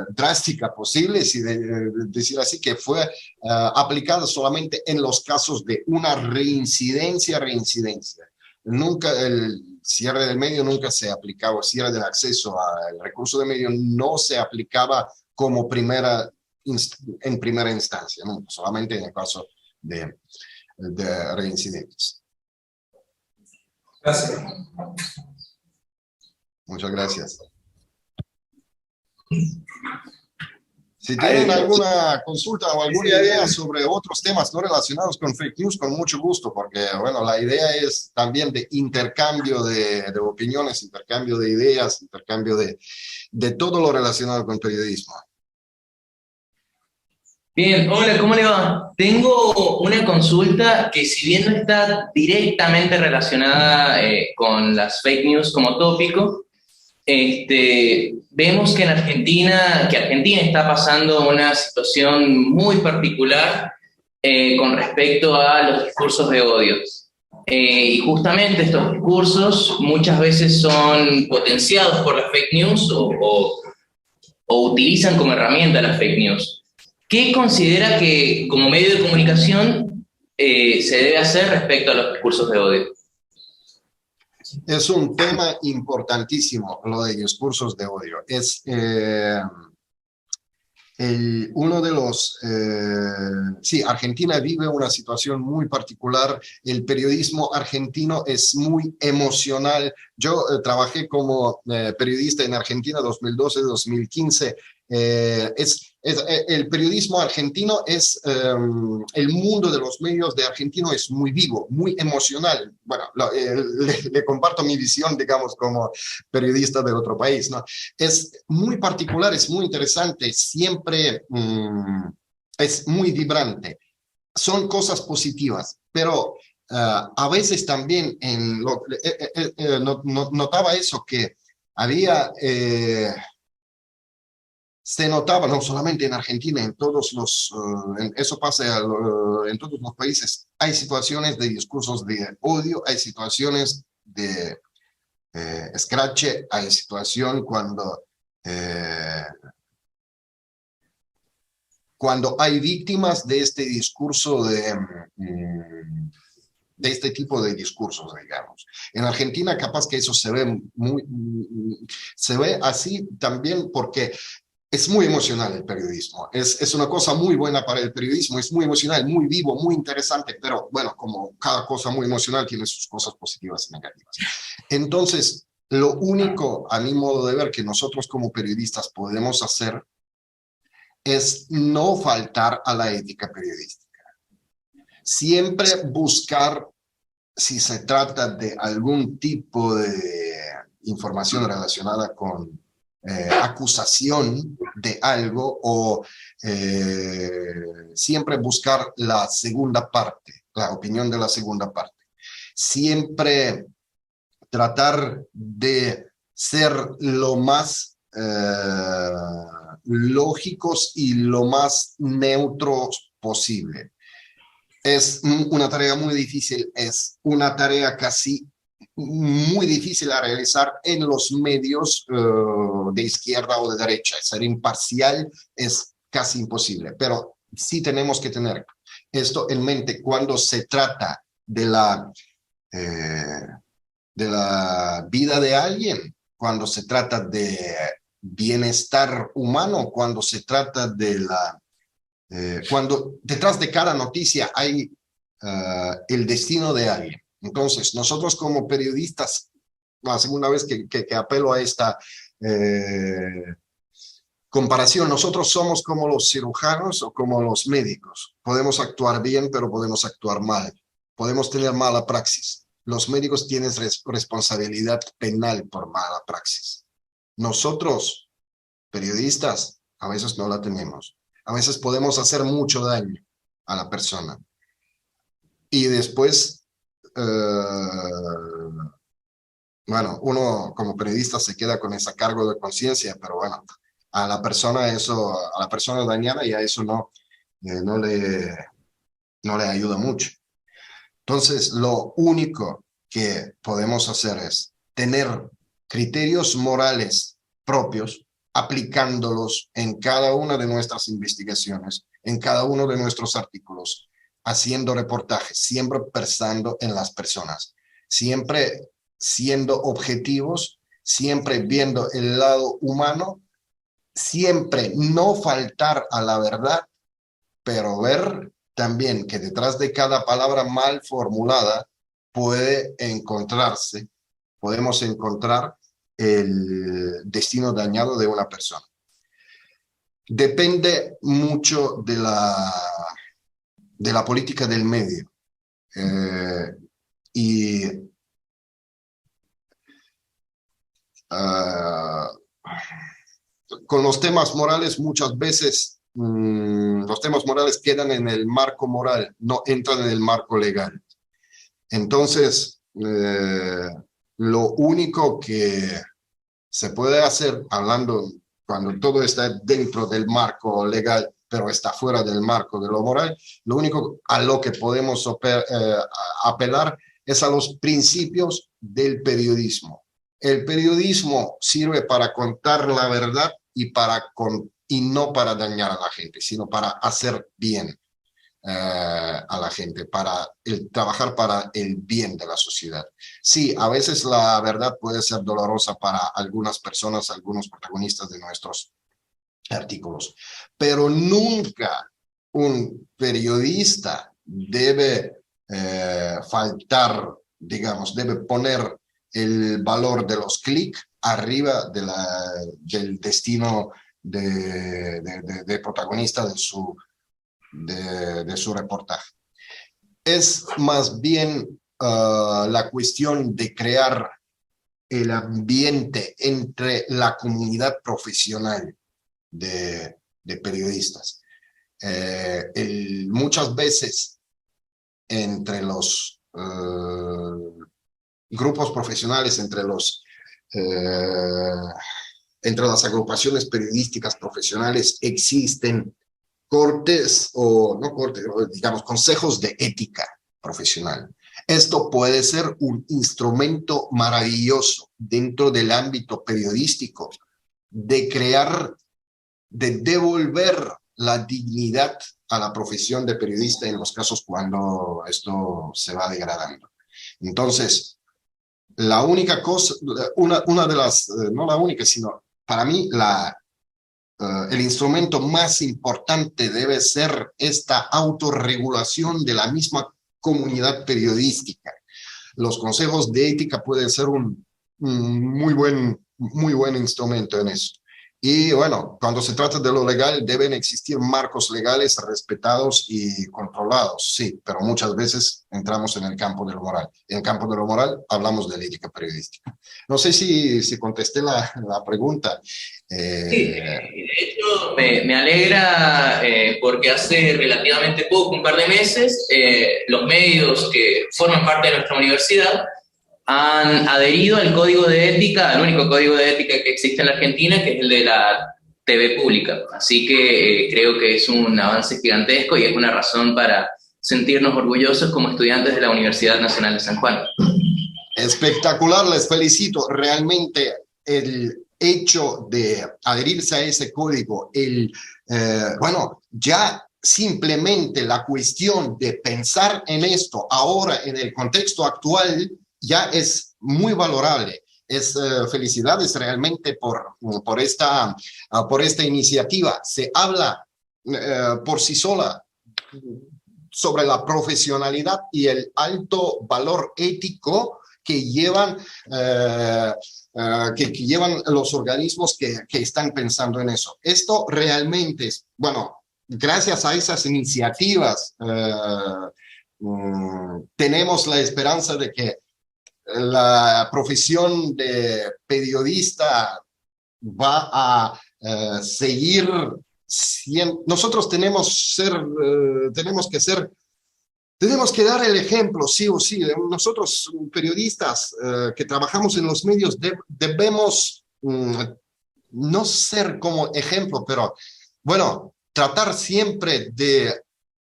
drástica posible, si decir así, que fue aplicada solamente en los casos de una reincidencia. Nunca el cierre del medio nunca se aplicaba, el cierre del acceso al recurso de medio no se aplicaba como en primera instancia, ¿no? Solamente en el caso de reincidentes. Gracias. Muchas gracias. Si tienen alguna consulta o alguna idea sobre otros temas no relacionados con fake news, con mucho gusto, porque bueno, la idea es también de intercambio de opiniones, intercambio de ideas, intercambio de todo lo relacionado con periodismo. Bien, hola, ¿cómo le va? Tengo una consulta que, si bien no está directamente relacionada con las fake news como tópico, vemos que Argentina está pasando una situación muy particular con respecto a los discursos de odio. Y justamente estos discursos muchas veces son potenciados por las fake news o utilizan como herramienta las fake news. ¿Qué considera que como medio de comunicación se debe hacer respecto a los discursos de odio? Es un tema importantísimo lo de discursos de odio. Es uno de los... sí, Argentina vive una situación muy particular. El periodismo argentino es muy emocional. Yo trabajé como periodista en Argentina 2012-2015. El periodismo argentino el mundo de los medios de argentino es muy vivo, muy emocional. Bueno, le comparto mi visión, digamos, como periodista de otro país, ¿no? Es muy particular, es muy interesante, siempre es muy vibrante. Son cosas positivas, pero a veces también notaba eso, que había... se notaba no solamente en Argentina, eso pasa en todos los países. Hay situaciones de discursos de odio, hay situaciones de escrache, hay situación cuando hay víctimas de este discurso de este tipo de discursos, digamos. En Argentina capaz que eso se ve así también porque es muy emocional el periodismo, es una cosa muy buena para el periodismo, es muy emocional, muy vivo, muy interesante, pero bueno, como cada cosa muy emocional tiene sus cosas positivas y negativas. Entonces, lo único, a mi modo de ver, que nosotros como periodistas podemos hacer es no faltar a la ética periodística. Siempre buscar, si se trata de algún tipo de información relacionada con acusación de algo, o siempre buscar la segunda parte, la opinión de la segunda parte. Siempre tratar de ser lo más lógicos y lo más neutros posible. Es una tarea muy difícil, es una tarea casi muy difícil a realizar en los medios de izquierda o de derecha. Ser imparcial es casi imposible, pero sí tenemos que tener esto en mente cuando se trata de la vida de alguien, cuando se trata de bienestar humano cuando se trata de cuando detrás de cada noticia hay el destino de alguien. Entonces, nosotros como periodistas, la segunda vez que apelo a esta comparación, nosotros somos como los cirujanos o como los médicos. Podemos actuar bien, pero podemos actuar mal. Podemos tener mala praxis. Los médicos tienen responsabilidad penal por mala praxis. Nosotros, periodistas, a veces no la tenemos. A veces podemos hacer mucho daño a la persona. Y después, bueno, uno como periodista se queda con ese cargo de conciencia, pero bueno, a la persona dañada y a eso no le ayuda mucho. Entonces, lo único que podemos hacer es tener criterios morales propios, aplicándolos en cada una de nuestras investigaciones, en cada uno de nuestros artículos, haciendo reportajes, siempre pensando en las personas, siempre siendo objetivos, siempre viendo el lado humano, siempre no faltar a la verdad, pero ver también que detrás de cada palabra mal formulada podemos encontrar el destino dañado de una persona. Depende mucho de la política del medio. Con los temas morales muchas veces los temas morales quedan en el marco moral, no entran en el marco legal. Entonces, lo único que se puede hacer, hablando cuando todo está dentro del marco legal, pero está fuera del marco de lo moral, lo único a lo que podemos apelar es a los principios del periodismo. El periodismo sirve para contar la verdad y no para dañar a la gente, sino para hacer bien a la gente, para trabajar para el bien de la sociedad. Sí, a veces la verdad puede ser dolorosa para algunas personas, algunos protagonistas de nuestros artículos, pero nunca un periodista debe faltar, digamos, debe poner el valor de los clics arriba del destino de protagonista de su reportaje. Es más bien la cuestión de crear el ambiente entre la comunidad profesional de periodistas. Muchas veces entre los grupos profesionales, entre las agrupaciones periodísticas profesionales existen digamos, consejos de ética profesional. Esto puede ser un instrumento maravilloso dentro del ámbito periodístico de devolver la dignidad a la profesión de periodista en los casos cuando esto se va degradando. Entonces, la única cosa, una de las, no la única, sino para mí el instrumento más importante debe ser esta autorregulación de la misma comunidad periodística. Los consejos de ética pueden ser un muy buen instrumento en eso. Y bueno, cuando se trata de lo legal, deben existir marcos legales respetados y controlados, sí, pero muchas veces entramos en el campo de lo moral. En el campo de lo moral hablamos de la ética periodística. No sé si contesté la pregunta. Sí, de hecho me alegra porque hace relativamente poco, un par de meses, los medios que forman parte de nuestra universidad han adherido al código de ética, al único código de ética que existe en la Argentina, que es el de la TV pública. Así que creo que es un avance gigantesco y es una razón para sentirnos orgullosos como estudiantes de la Universidad Nacional de San Juan. Espectacular, les felicito. Realmente el hecho de adherirse a ese código, bueno, ya simplemente la cuestión de pensar en esto ahora en el contexto actual ya es muy valorable. felicidades realmente por esta iniciativa. Se habla por sí sola sobre la profesionalidad y el alto valor ético que llevan los organismos que están pensando en eso. Esto realmente es, bueno, gracias a esas iniciativas tenemos la esperanza de que la profesión de periodista va a seguir siendo. Nosotros tenemos que dar el ejemplo, sí o sí. Nosotros, periodistas que trabajamos en los medios, debemos no ser como ejemplo, pero bueno, tratar siempre de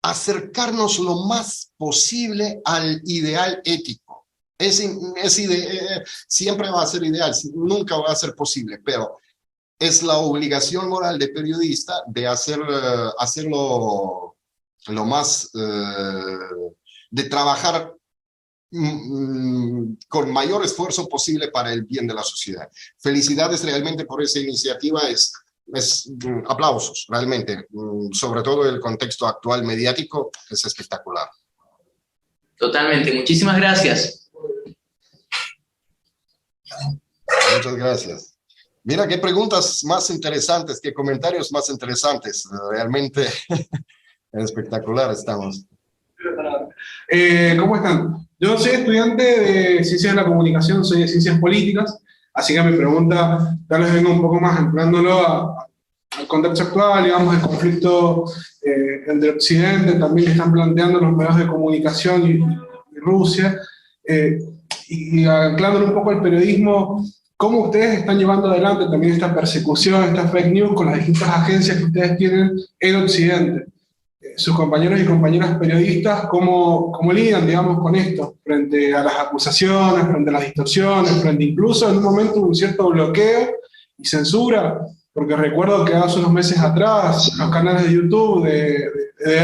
acercarnos lo más posible al ideal ético. Siempre va a ser ideal, nunca va a ser posible, pero es la obligación moral de periodista de hacerlo lo más, de trabajar con mayor esfuerzo posible para el bien de la sociedad. Felicidades realmente por esa iniciativa, aplausos, realmente, sobre todo el contexto actual mediático, es espectacular. Totalmente, muchísimas gracias. Muchas gracias. Mira qué preguntas más interesantes, qué comentarios más interesantes, realmente espectacular estamos. ¿Cómo están? Yo soy estudiante de Ciencias de la Comunicación, soy de Ciencias Políticas, así que mi pregunta tal vez venga un poco más empleándolo al contexto actual, digamos, el conflicto entre Occidente, también que están planteando los medios de comunicación y Rusia, y anclándolo un poco al periodismo. ¿Cómo ustedes están llevando adelante también esta persecución, esta fake news con las distintas agencias que ustedes tienen en Occidente? Sus compañeros y compañeras periodistas, ¿cómo lidian, digamos, con esto? Frente a las acusaciones, frente a las distorsiones, frente incluso en un momento un cierto bloqueo y censura, porque recuerdo que hace unos meses atrás los canales de YouTube de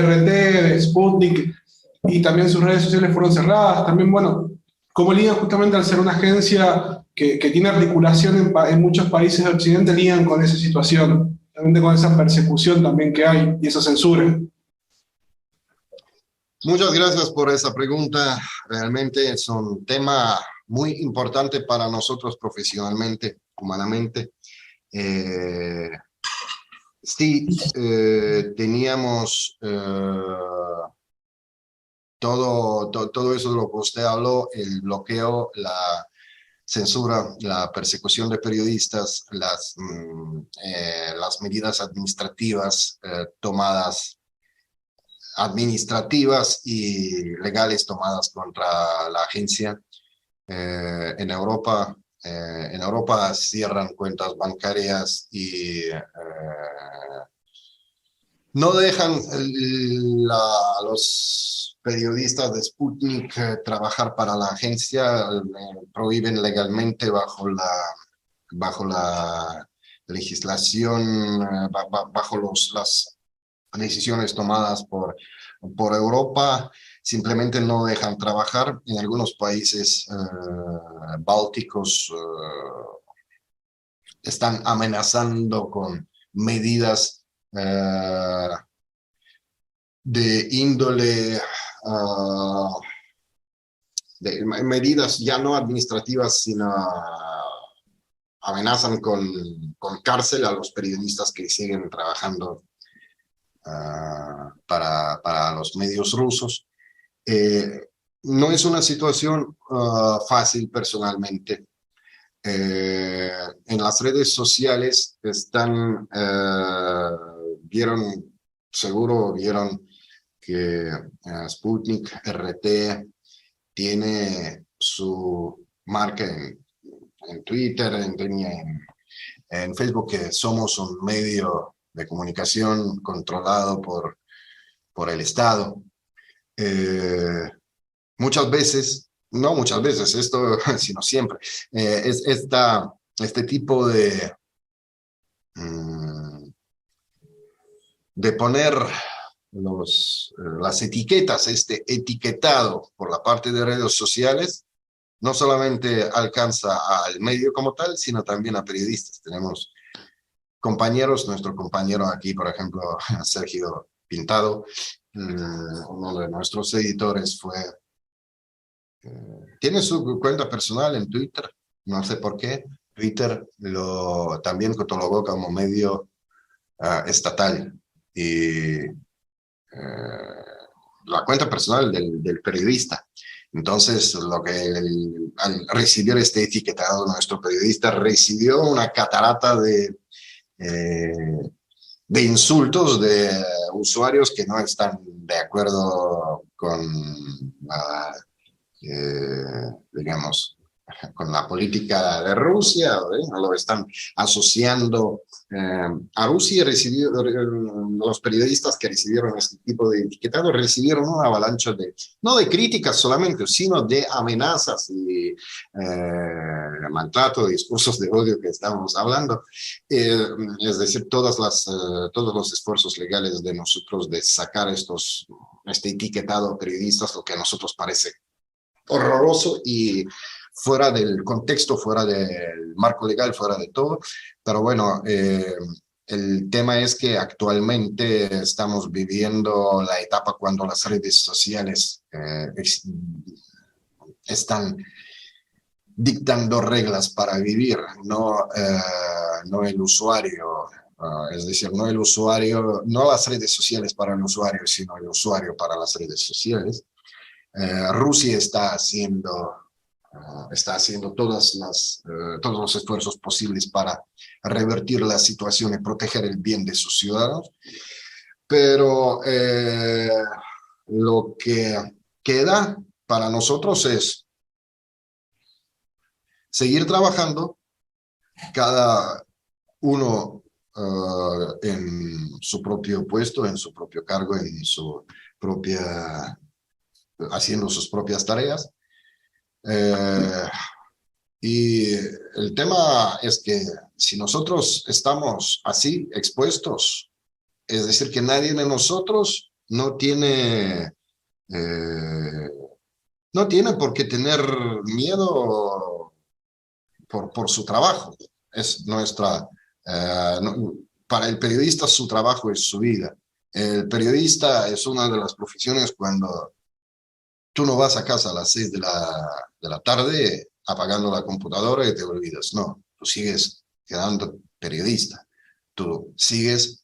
RT, de Sputnik y también sus redes sociales fueron cerradas. También, bueno, ¿cómo lidian justamente al ser una agencia que tiene articulación en muchos países de Occidente, lidian con esa situación, realmente con esa persecución también que hay y esa censura? Muchas gracias por esa pregunta. Realmente es un tema muy importante para nosotros profesionalmente, humanamente. Sí, teníamos todo eso de lo que usted habló, el bloqueo, la censura, la persecución de periodistas, las medidas administrativas tomadas, administrativas y legales tomadas contra la agencia. En Europa cierran cuentas bancarias y no dejan a los periodistas de Sputnik trabajar para la agencia, prohíben legalmente bajo la legislación, bajo las decisiones tomadas por Europa, simplemente no dejan trabajar. En algunos países bálticos están amenazando con medidas de índole, de medidas ya no administrativas, sino amenazan con cárcel a los periodistas que siguen trabajando para los medios rusos. No es una situación fácil personalmente. En las redes sociales seguro vieron que Sputnik RT tiene su marca en Twitter, en Facebook, que somos un medio de comunicación controlado por el Estado. Muchas veces, no muchas veces, esto, sino siempre, este tipo de poner las etiquetas, este etiquetado por la parte de redes sociales, no solamente alcanza al medio como tal, sino también a periodistas. Tenemos compañeros, nuestro compañero aquí, por ejemplo, Sergio Pintado, uno de nuestros editores tiene su cuenta personal en Twitter, no sé por qué. Twitter lo también catalogó como medio estatal, y la cuenta personal del periodista. Entonces, al recibir este etiquetado, nuestro periodista recibió una catarata de insultos de usuarios que no están de acuerdo con digamos, con la política de Rusia, lo están asociando a Rusia. Los periodistas que recibieron este tipo de etiquetado recibieron una avalancha no de críticas solamente, sino de amenazas y maltrato, discursos de odio que estábamos hablando. Es decir, todos los esfuerzos legales de nosotros de sacar este etiquetado a periodistas, lo que a nosotros parece horroroso y fuera del contexto, fuera del marco legal, fuera de todo. Pero bueno, el tema es que actualmente estamos viviendo la etapa cuando las redes sociales están dictando reglas para vivir, no el usuario. Es decir, no el usuario, no las redes sociales para el usuario, sino el usuario para las redes sociales. Rusia está haciendo todos los esfuerzos posibles para revertir la situación y proteger el bien de sus ciudadanos, pero lo que queda para nosotros es seguir trabajando, cada uno en su propio puesto, en su propio cargo, haciendo sus propias tareas. Y el tema es que si nosotros estamos así expuestos, es decir, que nadie de nosotros no tiene por qué tener miedo por su trabajo. Es para el periodista su trabajo es su vida. El periodista es una de las profesiones cuando tú no vas a casa a las 6 de la tarde apagando la computadora y te olvidas. No, tú sigues quedando periodista. Tú sigues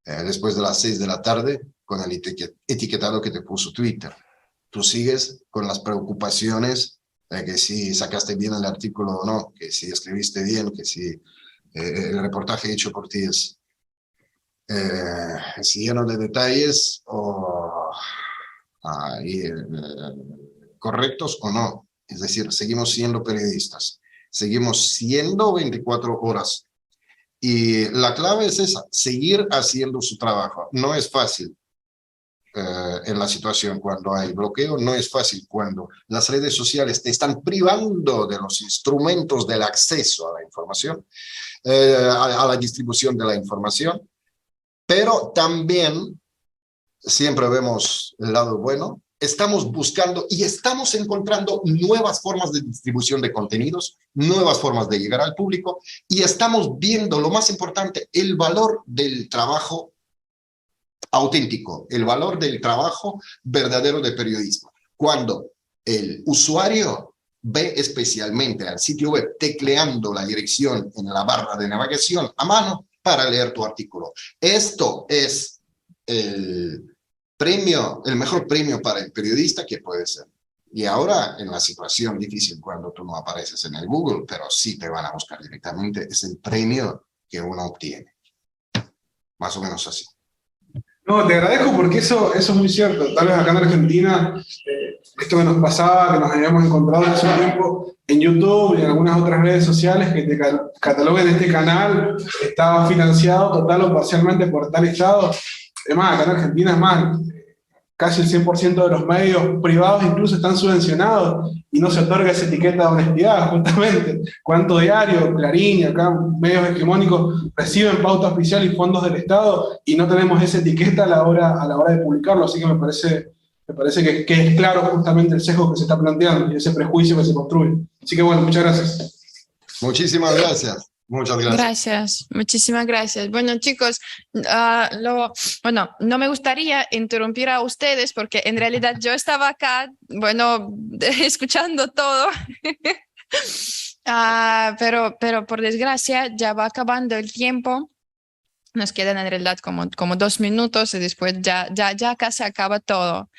después de las 6 de la tarde con el etiquetado que te puso Twitter. Tú sigues con las preocupaciones de que si sacaste bien el artículo o no, que si escribiste bien, que si el reportaje hecho por ti es lleno de detalles correctos o no. Es decir, seguimos siendo periodistas, seguimos siendo 24 horas. Y la clave es esa, seguir haciendo su trabajo. No es fácil en la situación cuando hay bloqueo, no es fácil cuando las redes sociales te están privando de los instrumentos del acceso a la información, a la distribución de la información, pero también siempre vemos el lado bueno. Estamos buscando y estamos encontrando nuevas formas de distribución de contenidos, nuevas formas de llegar al público, y estamos viendo, lo más importante, el valor del trabajo auténtico, el valor del trabajo verdadero de periodismo. Cuando el usuario ve especialmente al sitio web tecleando la dirección en la barra de navegación a mano para leer tu artículo. Esto es el mejor premio para el periodista que puede ser. Y ahora, en la situación difícil, cuando tú no apareces en el Google, pero sí te van a buscar directamente, es el premio que uno obtiene. Más o menos así. No, te agradezco porque eso es muy cierto. Tal vez acá en Argentina, esto que nos pasaba, que nos habíamos encontrado hace un tiempo en YouTube y en algunas otras redes sociales, que te cataloguen este canal, estaba financiado total o parcialmente por tal estado. Además, acá en Argentina es más, casi el 100% de los medios privados incluso están subvencionados y no se otorga esa etiqueta de honestidad, justamente. ¿Cuánto diario, Clarín y acá medios hegemónicos reciben pauta oficial y fondos del Estado y no tenemos esa etiqueta a la hora de publicarlo? Así que me parece me parece que es claro justamente el sesgo que se está planteando y ese prejuicio que se construye. Así que bueno, muchas gracias. Muchísimas gracias. Muchas gracias. Gracias, muchísimas gracias. Bueno, chicos, no me gustaría interrumpir a ustedes porque en realidad yo estaba acá, escuchando todo. Pero por desgracia ya va acabando el tiempo. Nos quedan en realidad como 2 minutos y después ya casi acaba todo.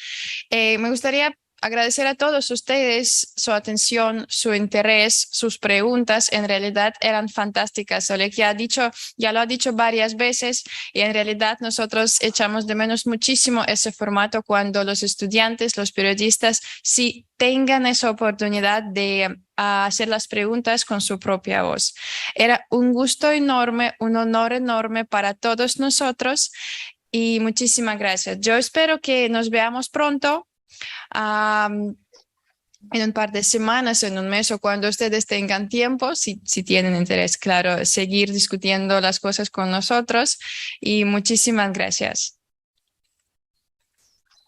Me gustaría agradecer a todos ustedes su atención, su interés, sus preguntas. En realidad eran fantásticas. Oleg ya lo ha dicho varias veces y en realidad nosotros echamos de menos muchísimo ese formato cuando los estudiantes, los periodistas, sí tengan esa oportunidad de hacer las preguntas con su propia voz. Era un gusto enorme, un honor enorme para todos nosotros y muchísimas gracias. Yo espero que nos veamos pronto. En un par de semanas, en un mes o cuando ustedes tengan tiempo, si tienen interés, claro, seguir discutiendo las cosas con nosotros y muchísimas gracias.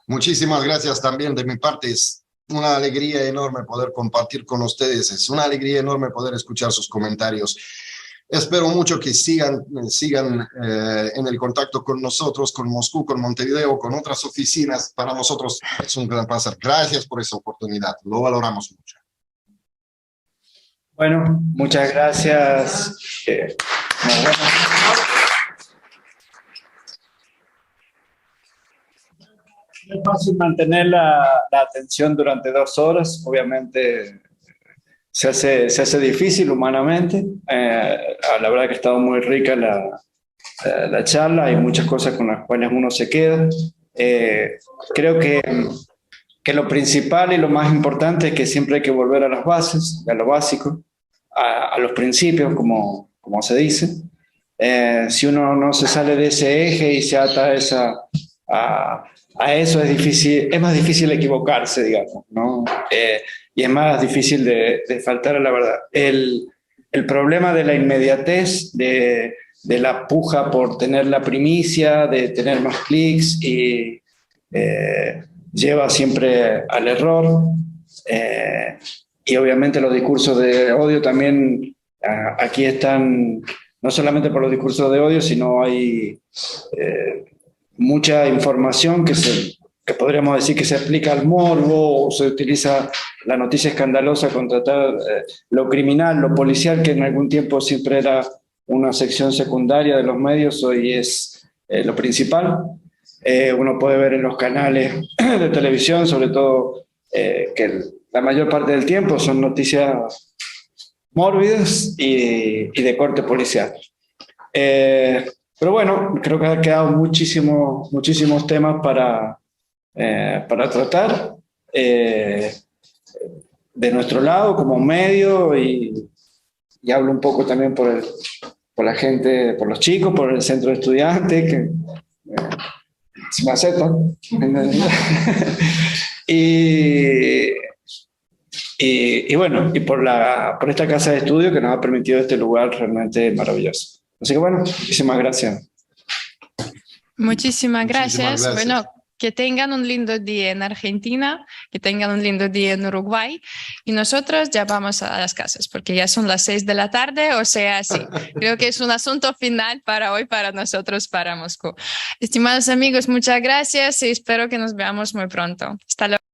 Muchísimas gracias también de mi parte. Es una alegría enorme poder compartir con ustedes. Es una alegría enorme poder escuchar sus comentarios. Espero mucho que sigan en el contacto con nosotros, con Moscú, con Montevideo, con otras oficinas. Para nosotros es un gran placer. Gracias por esa oportunidad. Lo valoramos mucho. Bueno, muchas gracias. Es fácil mantener la atención durante 2 horas. Obviamente se hace difícil humanamente. La verdad que ha estado muy rica la charla. Hay muchas cosas con las cuales uno se queda. Creo que lo principal y lo más importante es que siempre hay que volver a las bases, a lo básico, a los principios, como se dice. Si uno no se sale de ese eje y se ata a eso, es más difícil equivocarse, digamos, ¿no? Y es más difícil de faltar a la verdad. El problema de la inmediatez, de la puja por tener la primicia, de tener más clics, y lleva siempre al error. Y obviamente los discursos de odio también aquí están, no solamente por los discursos de odio, sino hay mucha información que podríamos decir que se aplica al morbo, o se utiliza la noticia escandalosa contra lo criminal, lo policial, que en algún tiempo siempre era una sección secundaria de los medios, hoy es lo principal. Uno puede ver en los canales de televisión, sobre todo, que la mayor parte del tiempo son noticias mórbidas y de corte policial. Pero bueno, creo que ha quedado muchísimos temas para tratar de nuestro lado como medio, y hablo un poco también por la gente, por los chicos, por el centro de estudiantes, que se me aceptan. y bueno, y por esta casa de estudio que nos ha permitido este lugar realmente maravilloso. Así que bueno, muchísimas gracias. Muchísimas gracias. Bueno, que tengan un lindo día en Argentina, que tengan un lindo día en Uruguay, y nosotros ya vamos a las casas porque ya son las 6 de la tarde, o sea, sí, creo que es un asunto final para hoy, para nosotros, para Moscú. Estimados amigos, muchas gracias y espero que nos veamos muy pronto. Hasta luego.